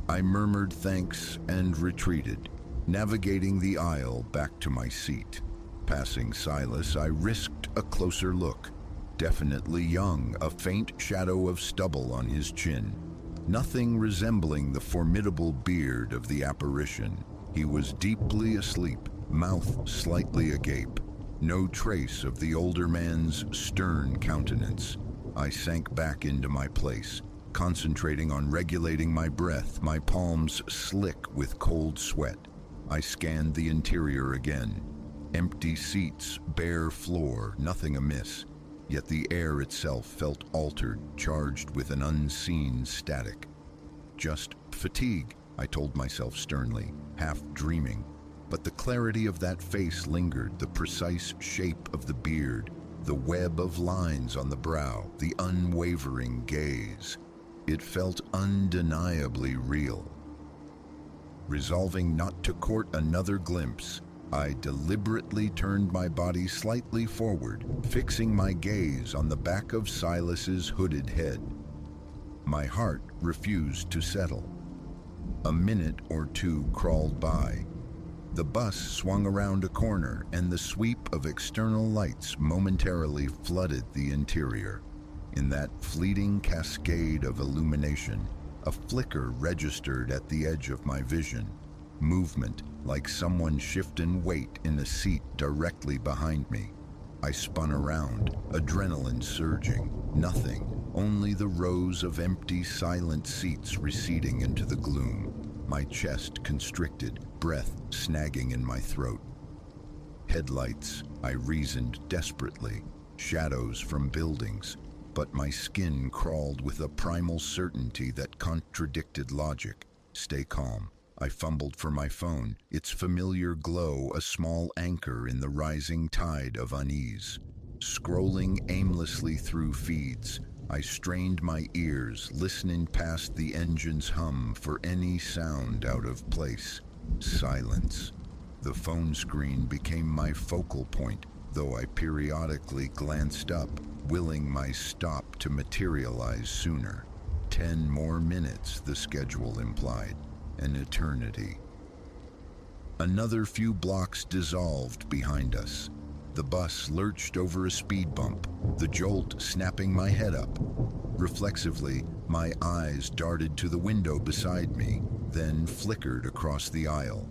I murmured thanks and retreated, navigating the aisle back to my seat. Passing Silas, I risked a closer look. Definitely young, a faint shadow of stubble on his chin. Nothing resembling the formidable beard of the apparition. He was deeply asleep, mouth slightly agape. No trace of the older man's stern countenance. I sank back into my place, concentrating on regulating my breath, my palms slick with cold sweat. I scanned the interior again. Empty seats, bare floor, nothing amiss. Yet the air itself felt altered, charged with an unseen static. Just fatigue, I told myself sternly, half dreaming. But the clarity of that face lingered, the precise shape of the beard, the web of lines on the brow, the unwavering gaze. It felt undeniably real. Resolving not to court another glimpse, I deliberately turned my body slightly forward, fixing my gaze on the back of Silas's hooded head. My heart refused to settle. A minute or two crawled by. The bus swung around a corner, and the sweep of external lights momentarily flooded the interior. In that fleeting cascade of illumination, a flicker registered at the edge of my vision. Movement, like someone shifting weight in a seat directly behind me. I spun around, adrenaline surging. Nothing, only the rows of empty, silent seats receding into the gloom. My chest constricted, breath snagging in my throat. Headlights, I reasoned desperately. Shadows from buildings. But my skin crawled with a primal certainty that contradicted logic. Stay calm. I fumbled for my phone, its familiar glow a small anchor in the rising tide of unease. Scrolling aimlessly through feeds, I strained my ears, listening past the engine's hum for any sound out of place. Silence. The phone screen became my focal point, though I periodically glanced up, willing my stop to materialize sooner. 10 more minutes, the schedule implied. An eternity. Another few blocks dissolved behind us. The bus lurched over a speed bump, the jolt snapping my head up. Reflexively, my eyes darted to the window beside me, then flickered across the aisle.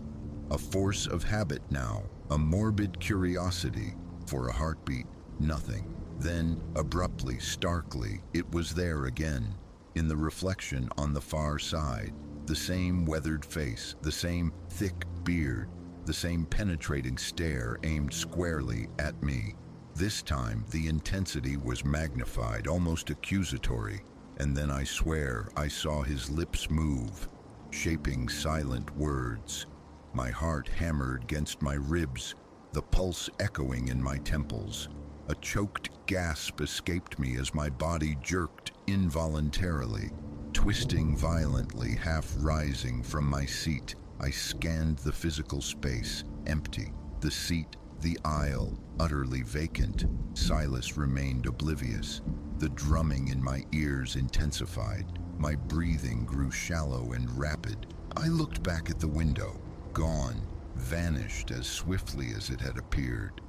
A force of habit now, a morbid curiosity. For a heartbeat, nothing. Then, abruptly, starkly, it was there again, in the reflection on the far side. The same weathered face, the same thick beard, the same penetrating stare aimed squarely at me. This time, the intensity was magnified, almost accusatory, and then I swear I saw his lips move, shaping silent words. My heart hammered against my ribs, the pulse echoing in my temples. A choked gasp escaped me as my body jerked involuntarily. Twisting violently, half rising from my seat, I scanned the physical space, empty. The seat, the aisle, utterly vacant. Silas remained oblivious. The drumming in my ears intensified. My breathing grew shallow and rapid. I looked back at the window, gone, vanished as swiftly as it had appeared.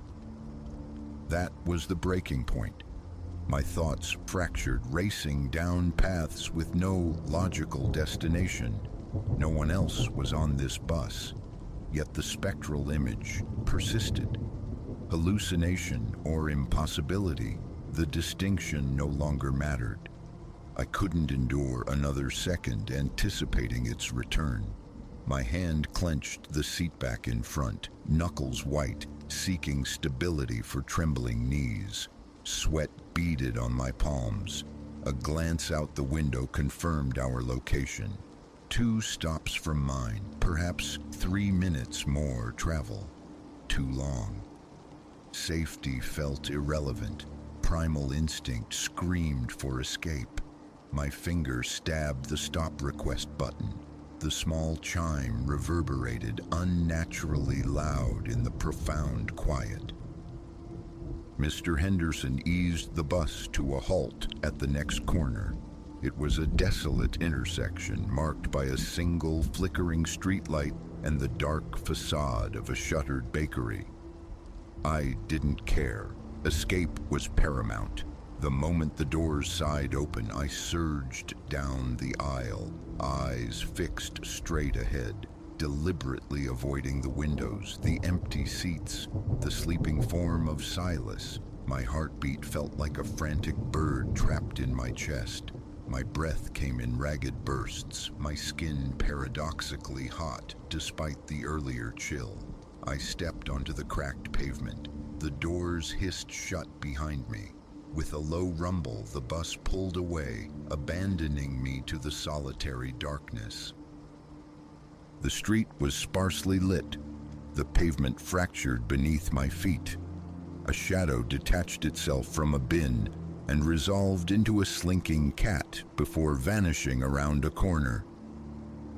That was the breaking point. My thoughts fractured, racing down paths with no logical destination. No one else was on this bus, yet the spectral image persisted. Hallucination or impossibility, the distinction no longer mattered. I couldn't endure another second anticipating its return. My hand clenched the seatback in front, knuckles white, seeking stability for trembling knees. Sweat beaded on my palms. A glance out the window confirmed our location. 2 stops from mine, perhaps 3 minutes more travel. Too long. Safety felt irrelevant. Primal instinct screamed for escape. My finger stabbed the stop request button. The small chime reverberated unnaturally loud in the profound quiet. Mr. Henderson eased the bus to a halt at the next corner. It was a desolate intersection marked by a single flickering streetlight and the dark facade of a shuttered bakery. I didn't care. Escape was paramount. The moment the doors sighed open, I surged down the aisle, eyes fixed straight ahead, deliberately avoiding the windows, the empty seats, the sleeping form of Silas. My heartbeat felt like a frantic bird trapped in my chest. My breath came in ragged bursts, my skin paradoxically hot despite the earlier chill. I stepped onto the cracked pavement. The doors hissed shut behind me. With a low rumble, the bus pulled away, abandoning me to the solitary darkness. The street was sparsely lit. The pavement fractured beneath my feet. A shadow detached itself from a bin and resolved into a slinking cat before vanishing around a corner.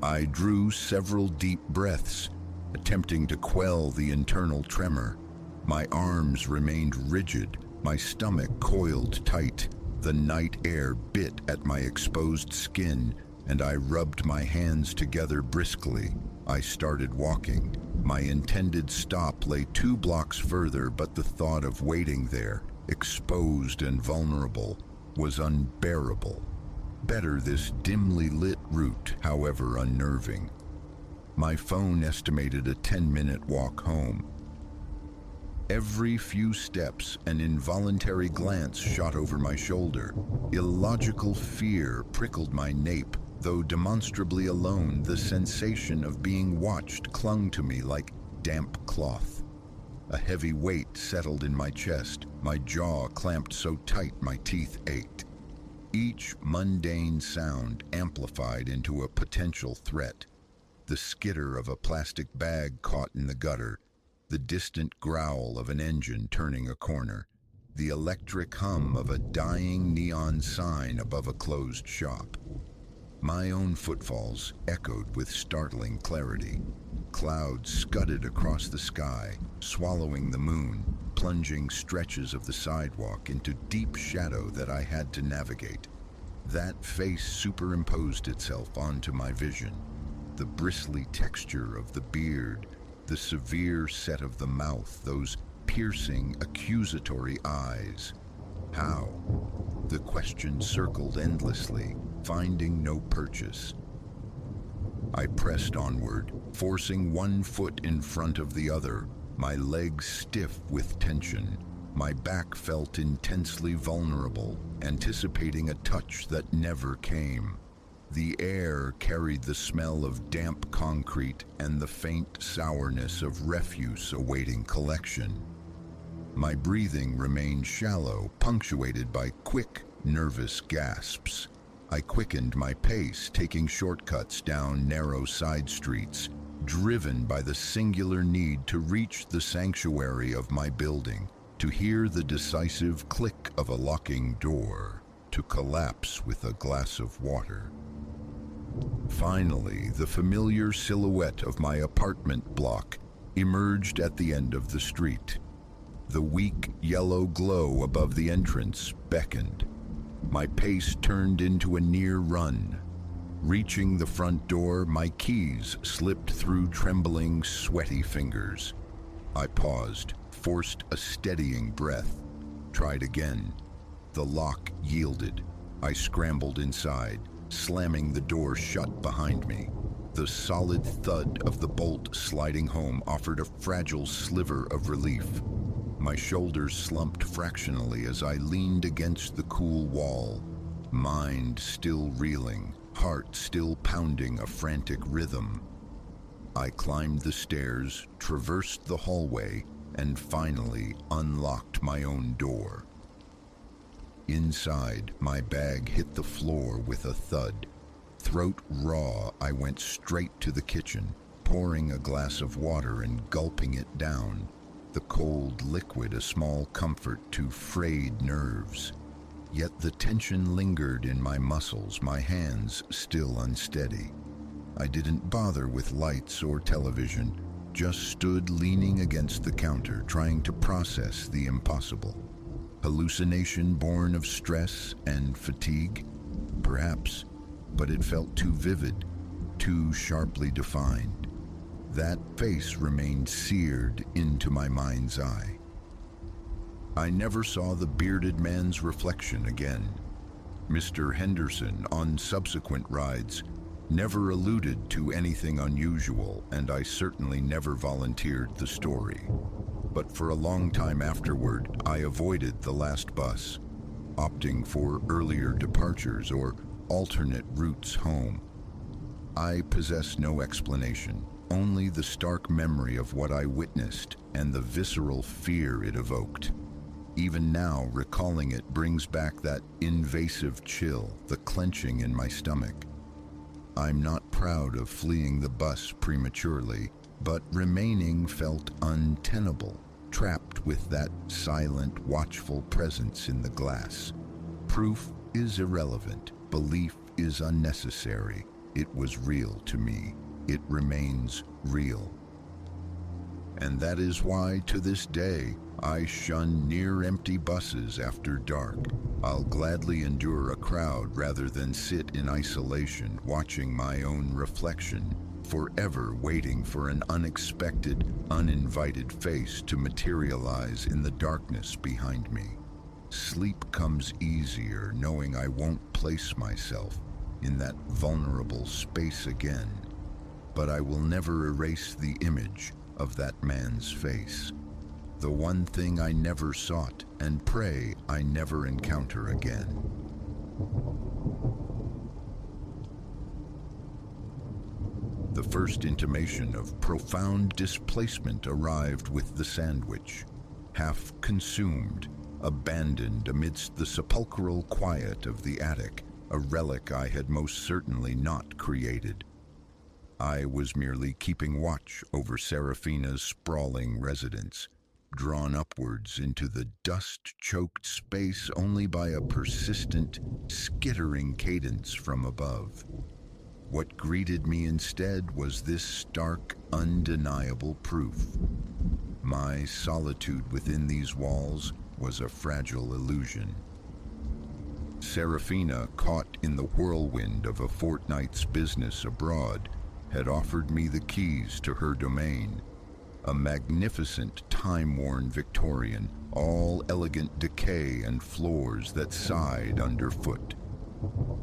I drew several deep breaths, attempting to quell the internal tremor. My arms remained rigid, my stomach coiled tight. The night air bit at my exposed skin, and I rubbed my hands together briskly. I started walking, My intended stop lay 2 blocks further, but the thought of waiting there, exposed and vulnerable, was unbearable. Better this dimly lit route, however unnerving. My phone estimated a 10-minute walk home. Every few steps, an involuntary glance shot over my shoulder. Illogical fear prickled my nape. Though demonstrably alone, the sensation of being watched clung to me like damp cloth. A heavy weight settled in my chest, my jaw clamped so tight my teeth ached. Each mundane sound amplified into a potential threat. The skitter of a plastic bag caught in the gutter, the distant growl of an engine turning a corner, the electric hum of a dying neon sign above a closed shop. My own footfalls echoed with startling clarity. Clouds scudded across the sky, swallowing the moon, plunging stretches of the sidewalk into deep shadow that I had to navigate. That face superimposed itself onto my vision. The bristly texture of the beard, the severe set of the mouth, those piercing, accusatory eyes. How? The question circled endlessly, finding no purchase. I pressed onward, forcing one foot in front of the other, my legs stiff with tension. My back felt intensely vulnerable, anticipating a touch that never came. The air carried the smell of damp concrete and the faint sourness of refuse awaiting collection. My breathing remained shallow, punctuated by quick, nervous gasps. I quickened my pace, taking shortcuts down narrow side streets, driven by the singular need to reach the sanctuary of my building, to hear the decisive click of a locking door, to collapse with a glass of water. Finally, the familiar silhouette of my apartment block emerged at the end of the street. The weak yellow glow above the entrance beckoned. My pace turned into a near run. Reaching the front door, my keys slipped through trembling, sweaty fingers. I paused, forced a steadying breath, tried again. The lock yielded. I scrambled inside, slamming the door shut behind me. The solid thud of the bolt sliding home offered a fragile sliver of relief. My shoulders slumped fractionally as I leaned against the cool wall, mind still reeling, heart still pounding a frantic rhythm. I climbed the stairs, traversed the hallway, and finally unlocked my own door. Inside, my bag hit the floor with a thud. Throat raw, I went straight to the kitchen, pouring a glass of water and gulping it down. The cold liquid a small comfort to frayed nerves. Yet the tension lingered in my muscles, my hands still unsteady. I didn't bother with lights or television, just stood leaning against the counter, trying to process the impossible. Hallucination born of stress and fatigue? Perhaps, but it felt too vivid, too sharply defined. That face remained seared into my mind's eye. I never saw the bearded man's reflection again. Mr. Henderson, on subsequent rides, never alluded to anything unusual, and I certainly never volunteered the story. But for a long time afterward, I avoided the last bus, opting for earlier departures or alternate routes home. I possess no explanation, only the stark memory of what I witnessed and the visceral fear it evoked. Even now, recalling it brings back that invasive chill, the clenching in my stomach. I'm not proud of fleeing the bus prematurely, but remaining felt untenable, trapped with that silent, watchful presence in the glass. Proof is irrelevant. Belief is unnecessary. It was real to me. It remains real. And that is why, to this day, I shun near empty buses after dark. I'll gladly endure a crowd rather than sit in isolation, watching my own reflection forever waiting for an unexpected, uninvited face to materialize in the darkness behind me. Sleep comes easier knowing I won't place myself in that vulnerable space again, but I will never erase the image of that man's face. The one thing I never sought and pray I never encounter again. The first intimation of profound displacement arrived with the sandwich, half consumed, abandoned amidst the sepulchral quiet of the attic, a relic I had most certainly not created. I was merely keeping watch over Serafina's sprawling residence, drawn upwards into the dust-choked space only by a persistent, skittering cadence from above. What greeted me instead was this stark, undeniable proof. My solitude within these walls was a fragile illusion. Serafina, caught in the whirlwind of a fortnight's business abroad, had offered me the keys to her domain, a magnificent, time-worn Victorian, all elegant decay and floors that sighed underfoot.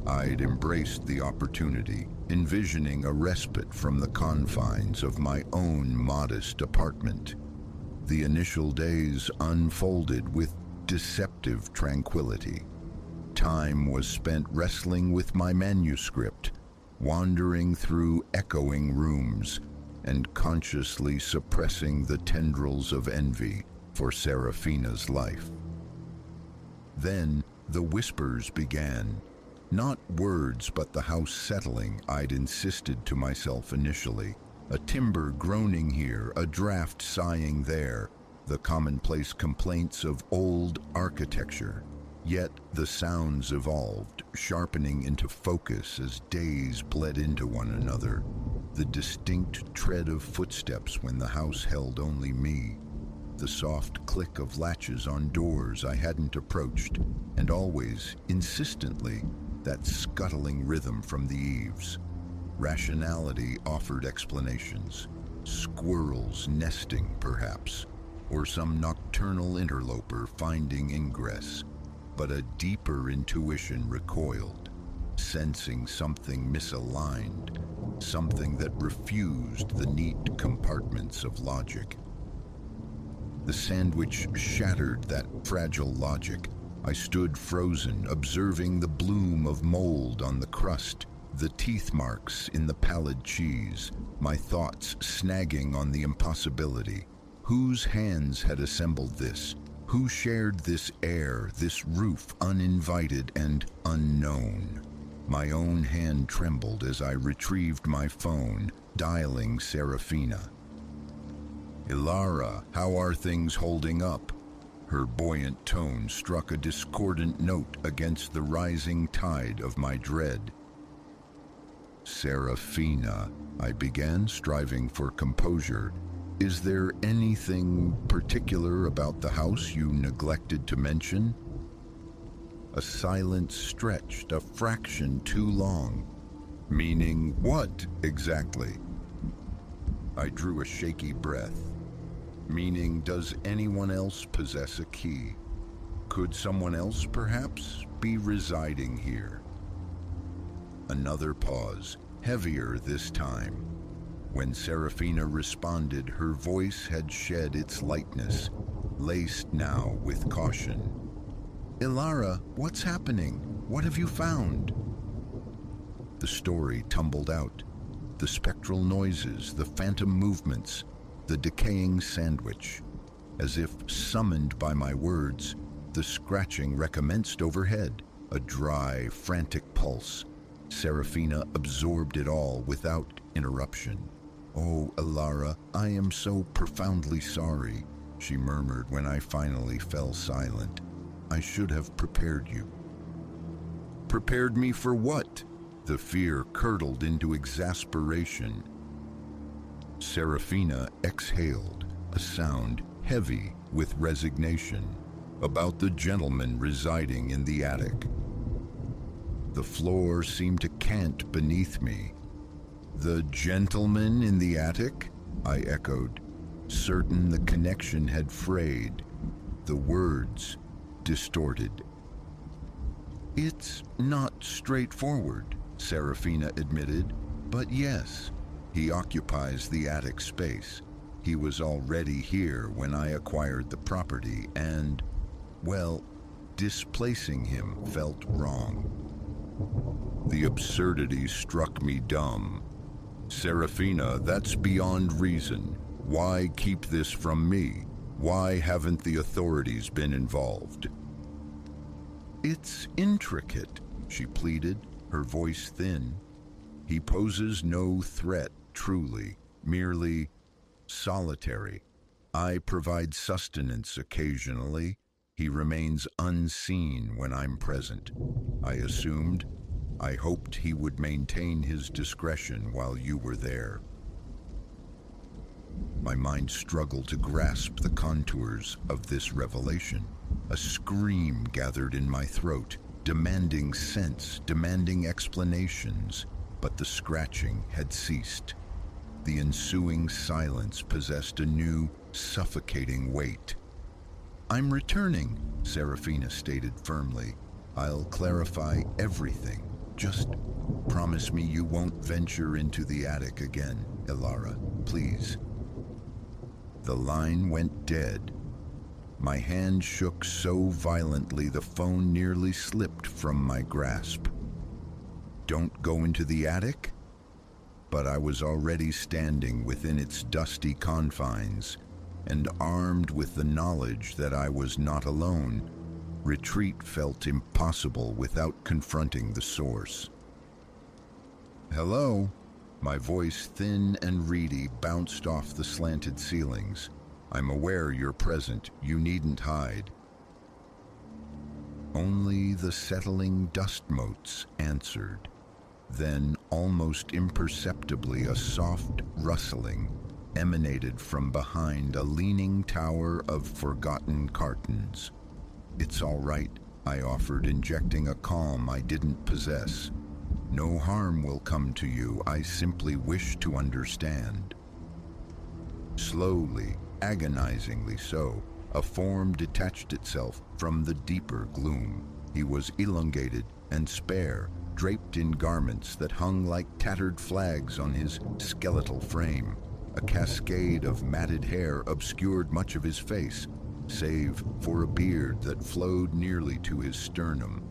I'd embraced the opportunity, envisioning a respite from the confines of my own modest apartment. The initial days unfolded with deceptive tranquility. Time was spent wrestling with my manuscript, wandering through echoing rooms, and consciously suppressing the tendrils of envy for Serafina's life. Then the whispers began. Not words, but the house settling, I'd insisted to myself initially. A timber groaning here, a draft sighing there, the commonplace complaints of old architecture. Yet the sounds evolved, sharpening into focus as days bled into one another. The distinct tread of footsteps when the house held only me. The soft click of latches on doors I hadn't approached, and always, insistently, that scuttling rhythm from the eaves. Rationality offered explanations. Squirrels nesting, perhaps, or some nocturnal interloper finding ingress. But a deeper intuition recoiled, sensing something misaligned, something that refused the neat compartments of logic. The sandwich shattered that fragile logic. I stood frozen, observing the bloom of mold on the crust, the teeth marks in the pallid cheese, my thoughts snagging on the impossibility. Whose hands had assembled this? Who shared this air, this roof, uninvited and unknown? My own hand trembled as I retrieved my phone, dialing Serafina. "Ilara, how are things holding up?" Her buoyant tone struck a discordant note against the rising tide of my dread. "Serafina," I began, striving for composure. "Is there anything particular about the house you neglected to mention?" A silence stretched a fraction too long. "Meaning what, exactly?" I drew a shaky breath. "Meaning, does anyone else possess a key? Could someone else, perhaps, be residing here?" Another pause, heavier this time. When Serafina responded, her voice had shed its lightness, laced now with caution. "Ilara, what's happening? What have you found?" The story tumbled out. The spectral noises, the phantom movements, the decaying sandwich. As if summoned by my words, the scratching recommenced overhead, a dry, frantic pulse. Serafina absorbed it all without interruption. "Oh, Ilara, I am so profoundly sorry," she murmured when I finally fell silent. "I should have prepared you." "Prepared me for what?" The fear curdled into exasperation. Serafina exhaled, a sound heavy with resignation, about the gentleman residing in the attic. The floor seemed to cant beneath me. The gentleman in the attic? I echoed, certain the connection had frayed, the words distorted. It's not straightforward, Serafina admitted, but yes, he occupies the attic space. He was already here when I acquired the property and, well, displacing him felt wrong. The absurdity struck me dumb. Serafina, that's beyond reason. Why keep this from me? Why haven't the authorities been involved? It's intricate, she pleaded, her voice thin. He poses no threat, truly, merely solitary. I provide sustenance occasionally. He remains unseen when I'm present. I assumed, I hoped he would maintain his discretion while you were there. My mind struggled to grasp the contours of this revelation. A scream gathered in my throat, demanding sense, demanding explanations, but the scratching had ceased. The ensuing silence possessed a new, suffocating weight. I'm returning, Serafina stated firmly. I'll clarify everything. Just promise me you won't venture into the attic again, Ilara, please. The line went dead. My hand shook so violently the phone nearly slipped from my grasp. Don't go into the attic? But I was already standing within its dusty confines, and armed with the knowledge that I was not alone, retreat felt impossible without confronting the source. Hello? My voice, thin and reedy, bounced off the slanted ceilings. I'm aware you're present. You needn't hide. Only the settling dust motes answered. Then, almost imperceptibly, a soft rustling emanated from behind a leaning tower of forgotten cartons. It's all right, I offered, injecting a calm I didn't possess. No harm will come to you. I simply wish to understand. Slowly, agonizingly so, a form detached itself from the deeper gloom. He was elongated and spare, draped in garments that hung like tattered flags on his skeletal frame. A cascade of matted hair obscured much of his face, save for a beard that flowed nearly to his sternum.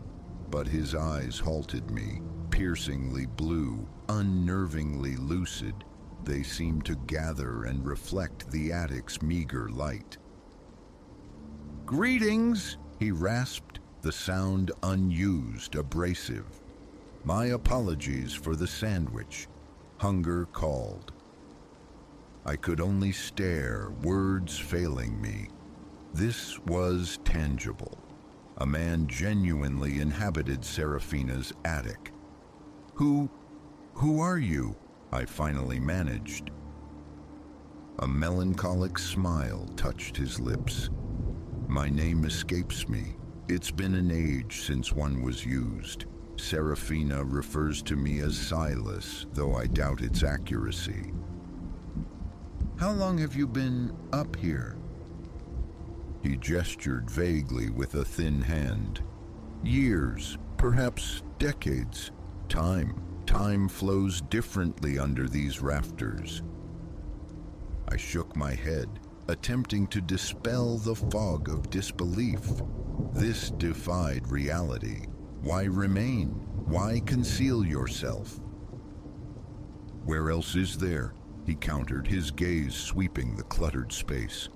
But his eyes halted me, piercingly blue, unnervingly lucid. They seemed to gather and reflect the attic's meager light. Greetings, he rasped, the sound unused, abrasive. My apologies for the sandwich. Hunger called. I could only stare, words failing me. This was tangible. A man genuinely inhabited Serafina's attic. Who are you? I finally managed. A melancholic smile touched his lips. My name escapes me. It's been an age since one was used. Serafina refers to me as Silas, though I doubt its accuracy. How long have you been up here? He gestured vaguely with a thin hand. Years, perhaps decades. Time flows differently under these rafters. I shook my head, attempting to dispel the fog of disbelief. This defied reality. Why remain? Why conceal yourself? Where else is there? He countered, his gaze sweeping the cluttered space.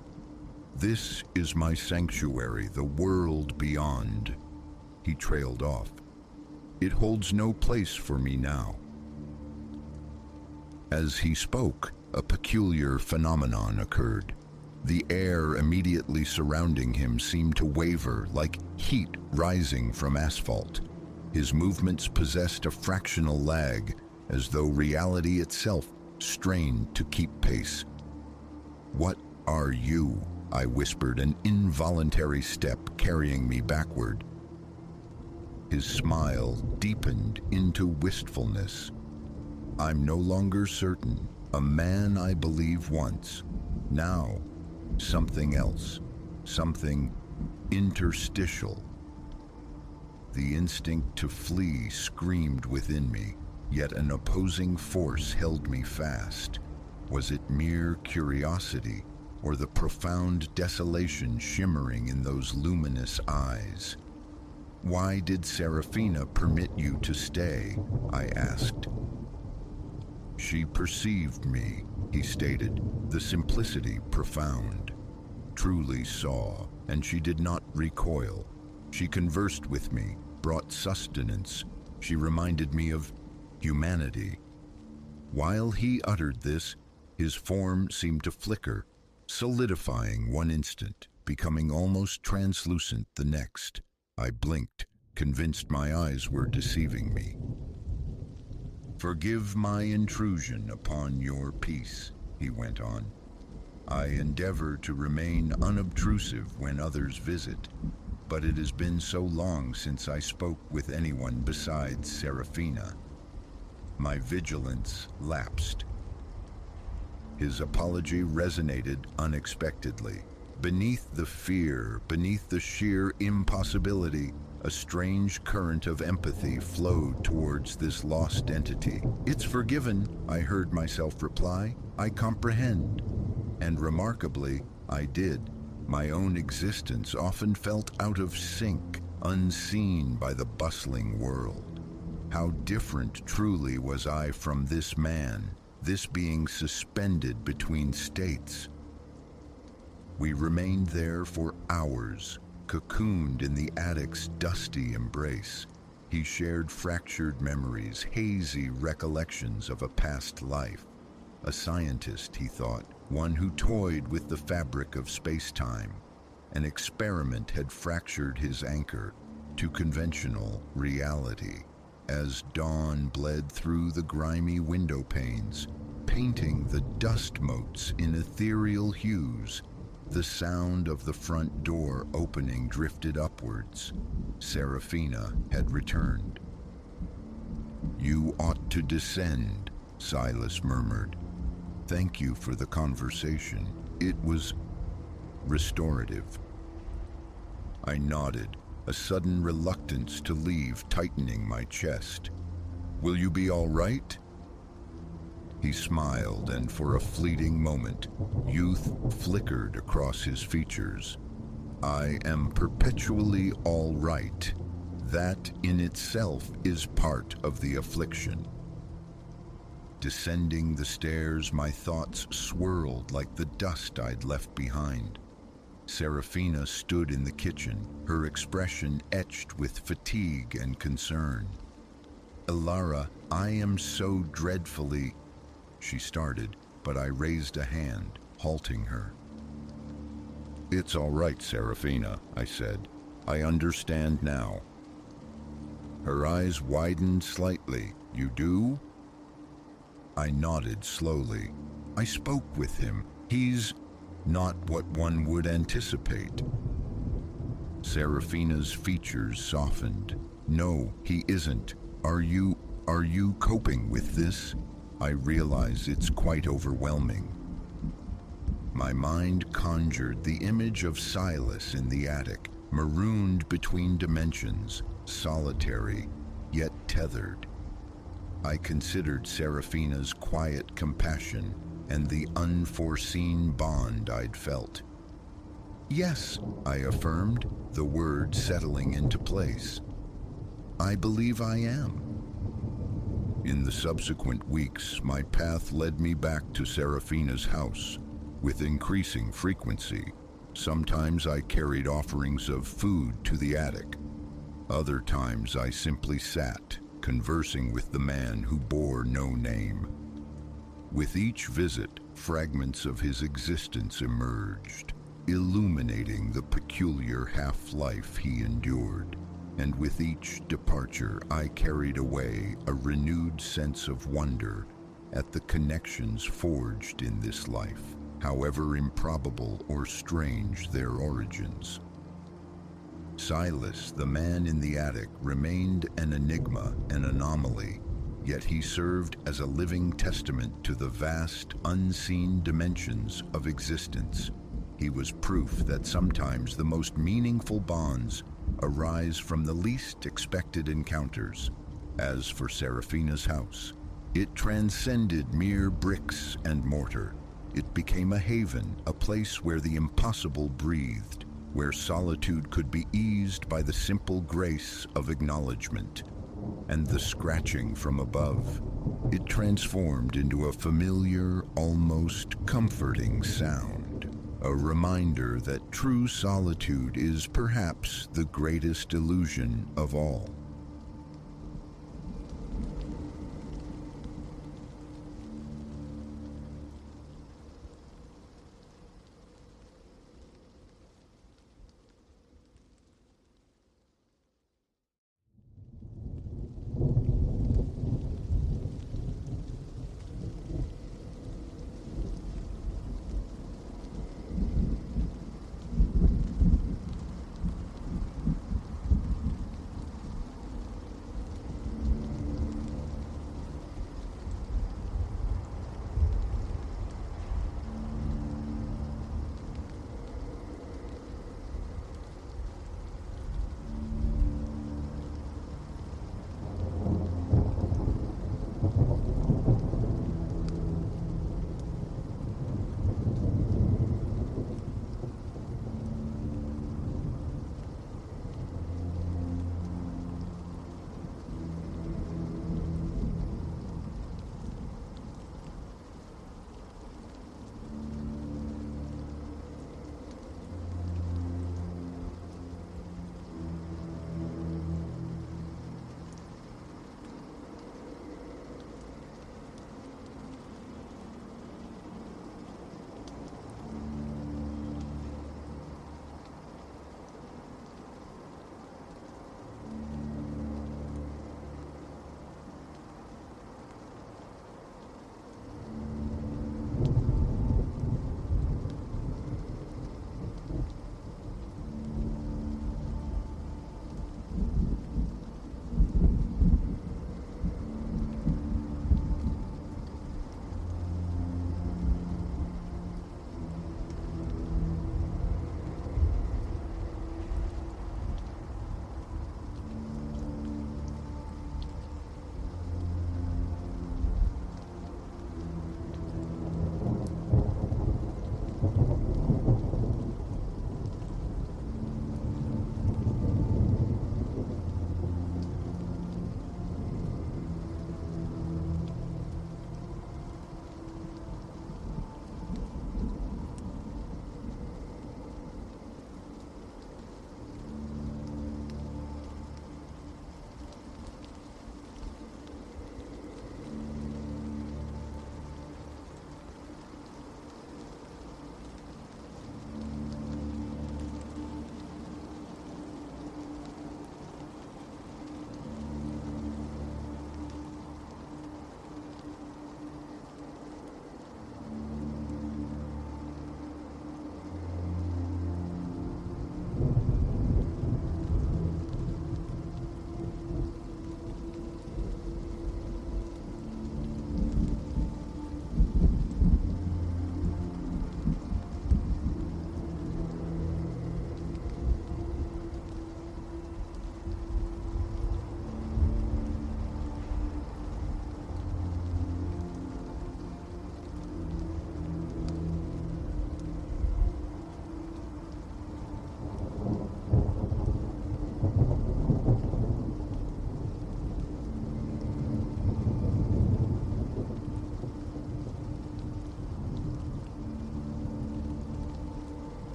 This is my sanctuary, the world beyond. He trailed off. It holds no place for me now. As he spoke, a peculiar phenomenon occurred. The air immediately surrounding him seemed to waver, like heat rising from asphalt. His movements possessed a fractional lag, as though reality itself strained to keep pace. What are you? I whispered, an involuntary step carrying me backward. His smile deepened into wistfulness. I'm no longer certain. A man I believe once. Now, something else. Something interstitial. The instinct to flee screamed within me, yet an opposing force held me fast. Was it mere curiosity, or the profound desolation shimmering in those luminous eyes? "Why did Serafina permit you to stay?" I asked. "She perceived me," he stated, "the simplicity profound. Truly saw, and she did not recoil. She conversed with me, brought sustenance. She reminded me of humanity." While he uttered this, his form seemed to flicker, solidifying one instant, becoming almost translucent the next. I blinked, convinced my eyes were deceiving me. "Forgive my intrusion upon your peace," he went on. "I endeavor to remain unobtrusive when others visit, but it has been so long since I spoke with anyone besides Serafina. My vigilance lapsed." His apology resonated unexpectedly. Beneath the fear, beneath the sheer impossibility, a strange current of empathy flowed towards this lost entity. "It's forgiven," I heard myself reply. "I comprehend." And remarkably, I did. My own existence often felt out of sync, unseen by the bustling world. How different truly was I from this man, this being suspended between states. We remained there for hours, cocooned in the attic's dusty embrace. He shared fractured memories, hazy recollections of a past life. A scientist, he thought, one who toyed with the fabric of space-time. An experiment had fractured his anchor to conventional reality. As dawn bled through the grimy window panes, painting the dust motes in ethereal hues, the sound of the front door opening drifted upwards. Serafina had returned. "You ought to descend," Silas murmured. "Thank you for the conversation. It was restorative." I nodded, a sudden reluctance to leave tightening my chest. "Will you be all right?" He smiled, and for a fleeting moment, youth flickered across his features. "I am perpetually all right. That in itself is part of the affliction." Descending the stairs, my thoughts swirled like the dust I'd left behind. Serafina stood in the kitchen, her expression etched with fatigue and concern. "Elara, I am so dreadfully—" she started, but I raised a hand, halting her. "It's all right, Serafina," I said. "I understand now." Her eyes widened slightly. "You do?" I nodded slowly. "I spoke with him. He's not what one would anticipate." Serafina's features softened. "No, he isn't. Are you coping with this? I realize it's quite overwhelming." My mind conjured the image of Silas in the attic, marooned between dimensions, solitary, yet tethered. I considered Serafina's quiet compassion and the unforeseen bond I'd felt. "Yes," I affirmed, the word settling into place. "I believe I am." In the subsequent weeks, my path led me back to Serafina's house, with increasing frequency. Sometimes I carried offerings of food to the attic. Other times I simply sat, conversing with the man who bore no name. With each visit, fragments of his existence emerged, illuminating the peculiar half-life he endured. And with each departure, I carried away a renewed sense of wonder at the connections forged in this life, however improbable or strange their origins. Silas, the man in the attic, remained an enigma, an anomaly. yet he served as a living testament to the vast, unseen dimensions of existence. He was proof that sometimes the most meaningful bonds arise from the least expected encounters. As for Serafina's house, it transcended mere bricks and mortar. It became a haven, a place where the impossible breathed, where solitude could be eased by the simple grace of acknowledgement. And the scratching from above, it transformed into a familiar, almost comforting sound, a reminder that true solitude is perhaps the greatest illusion of all.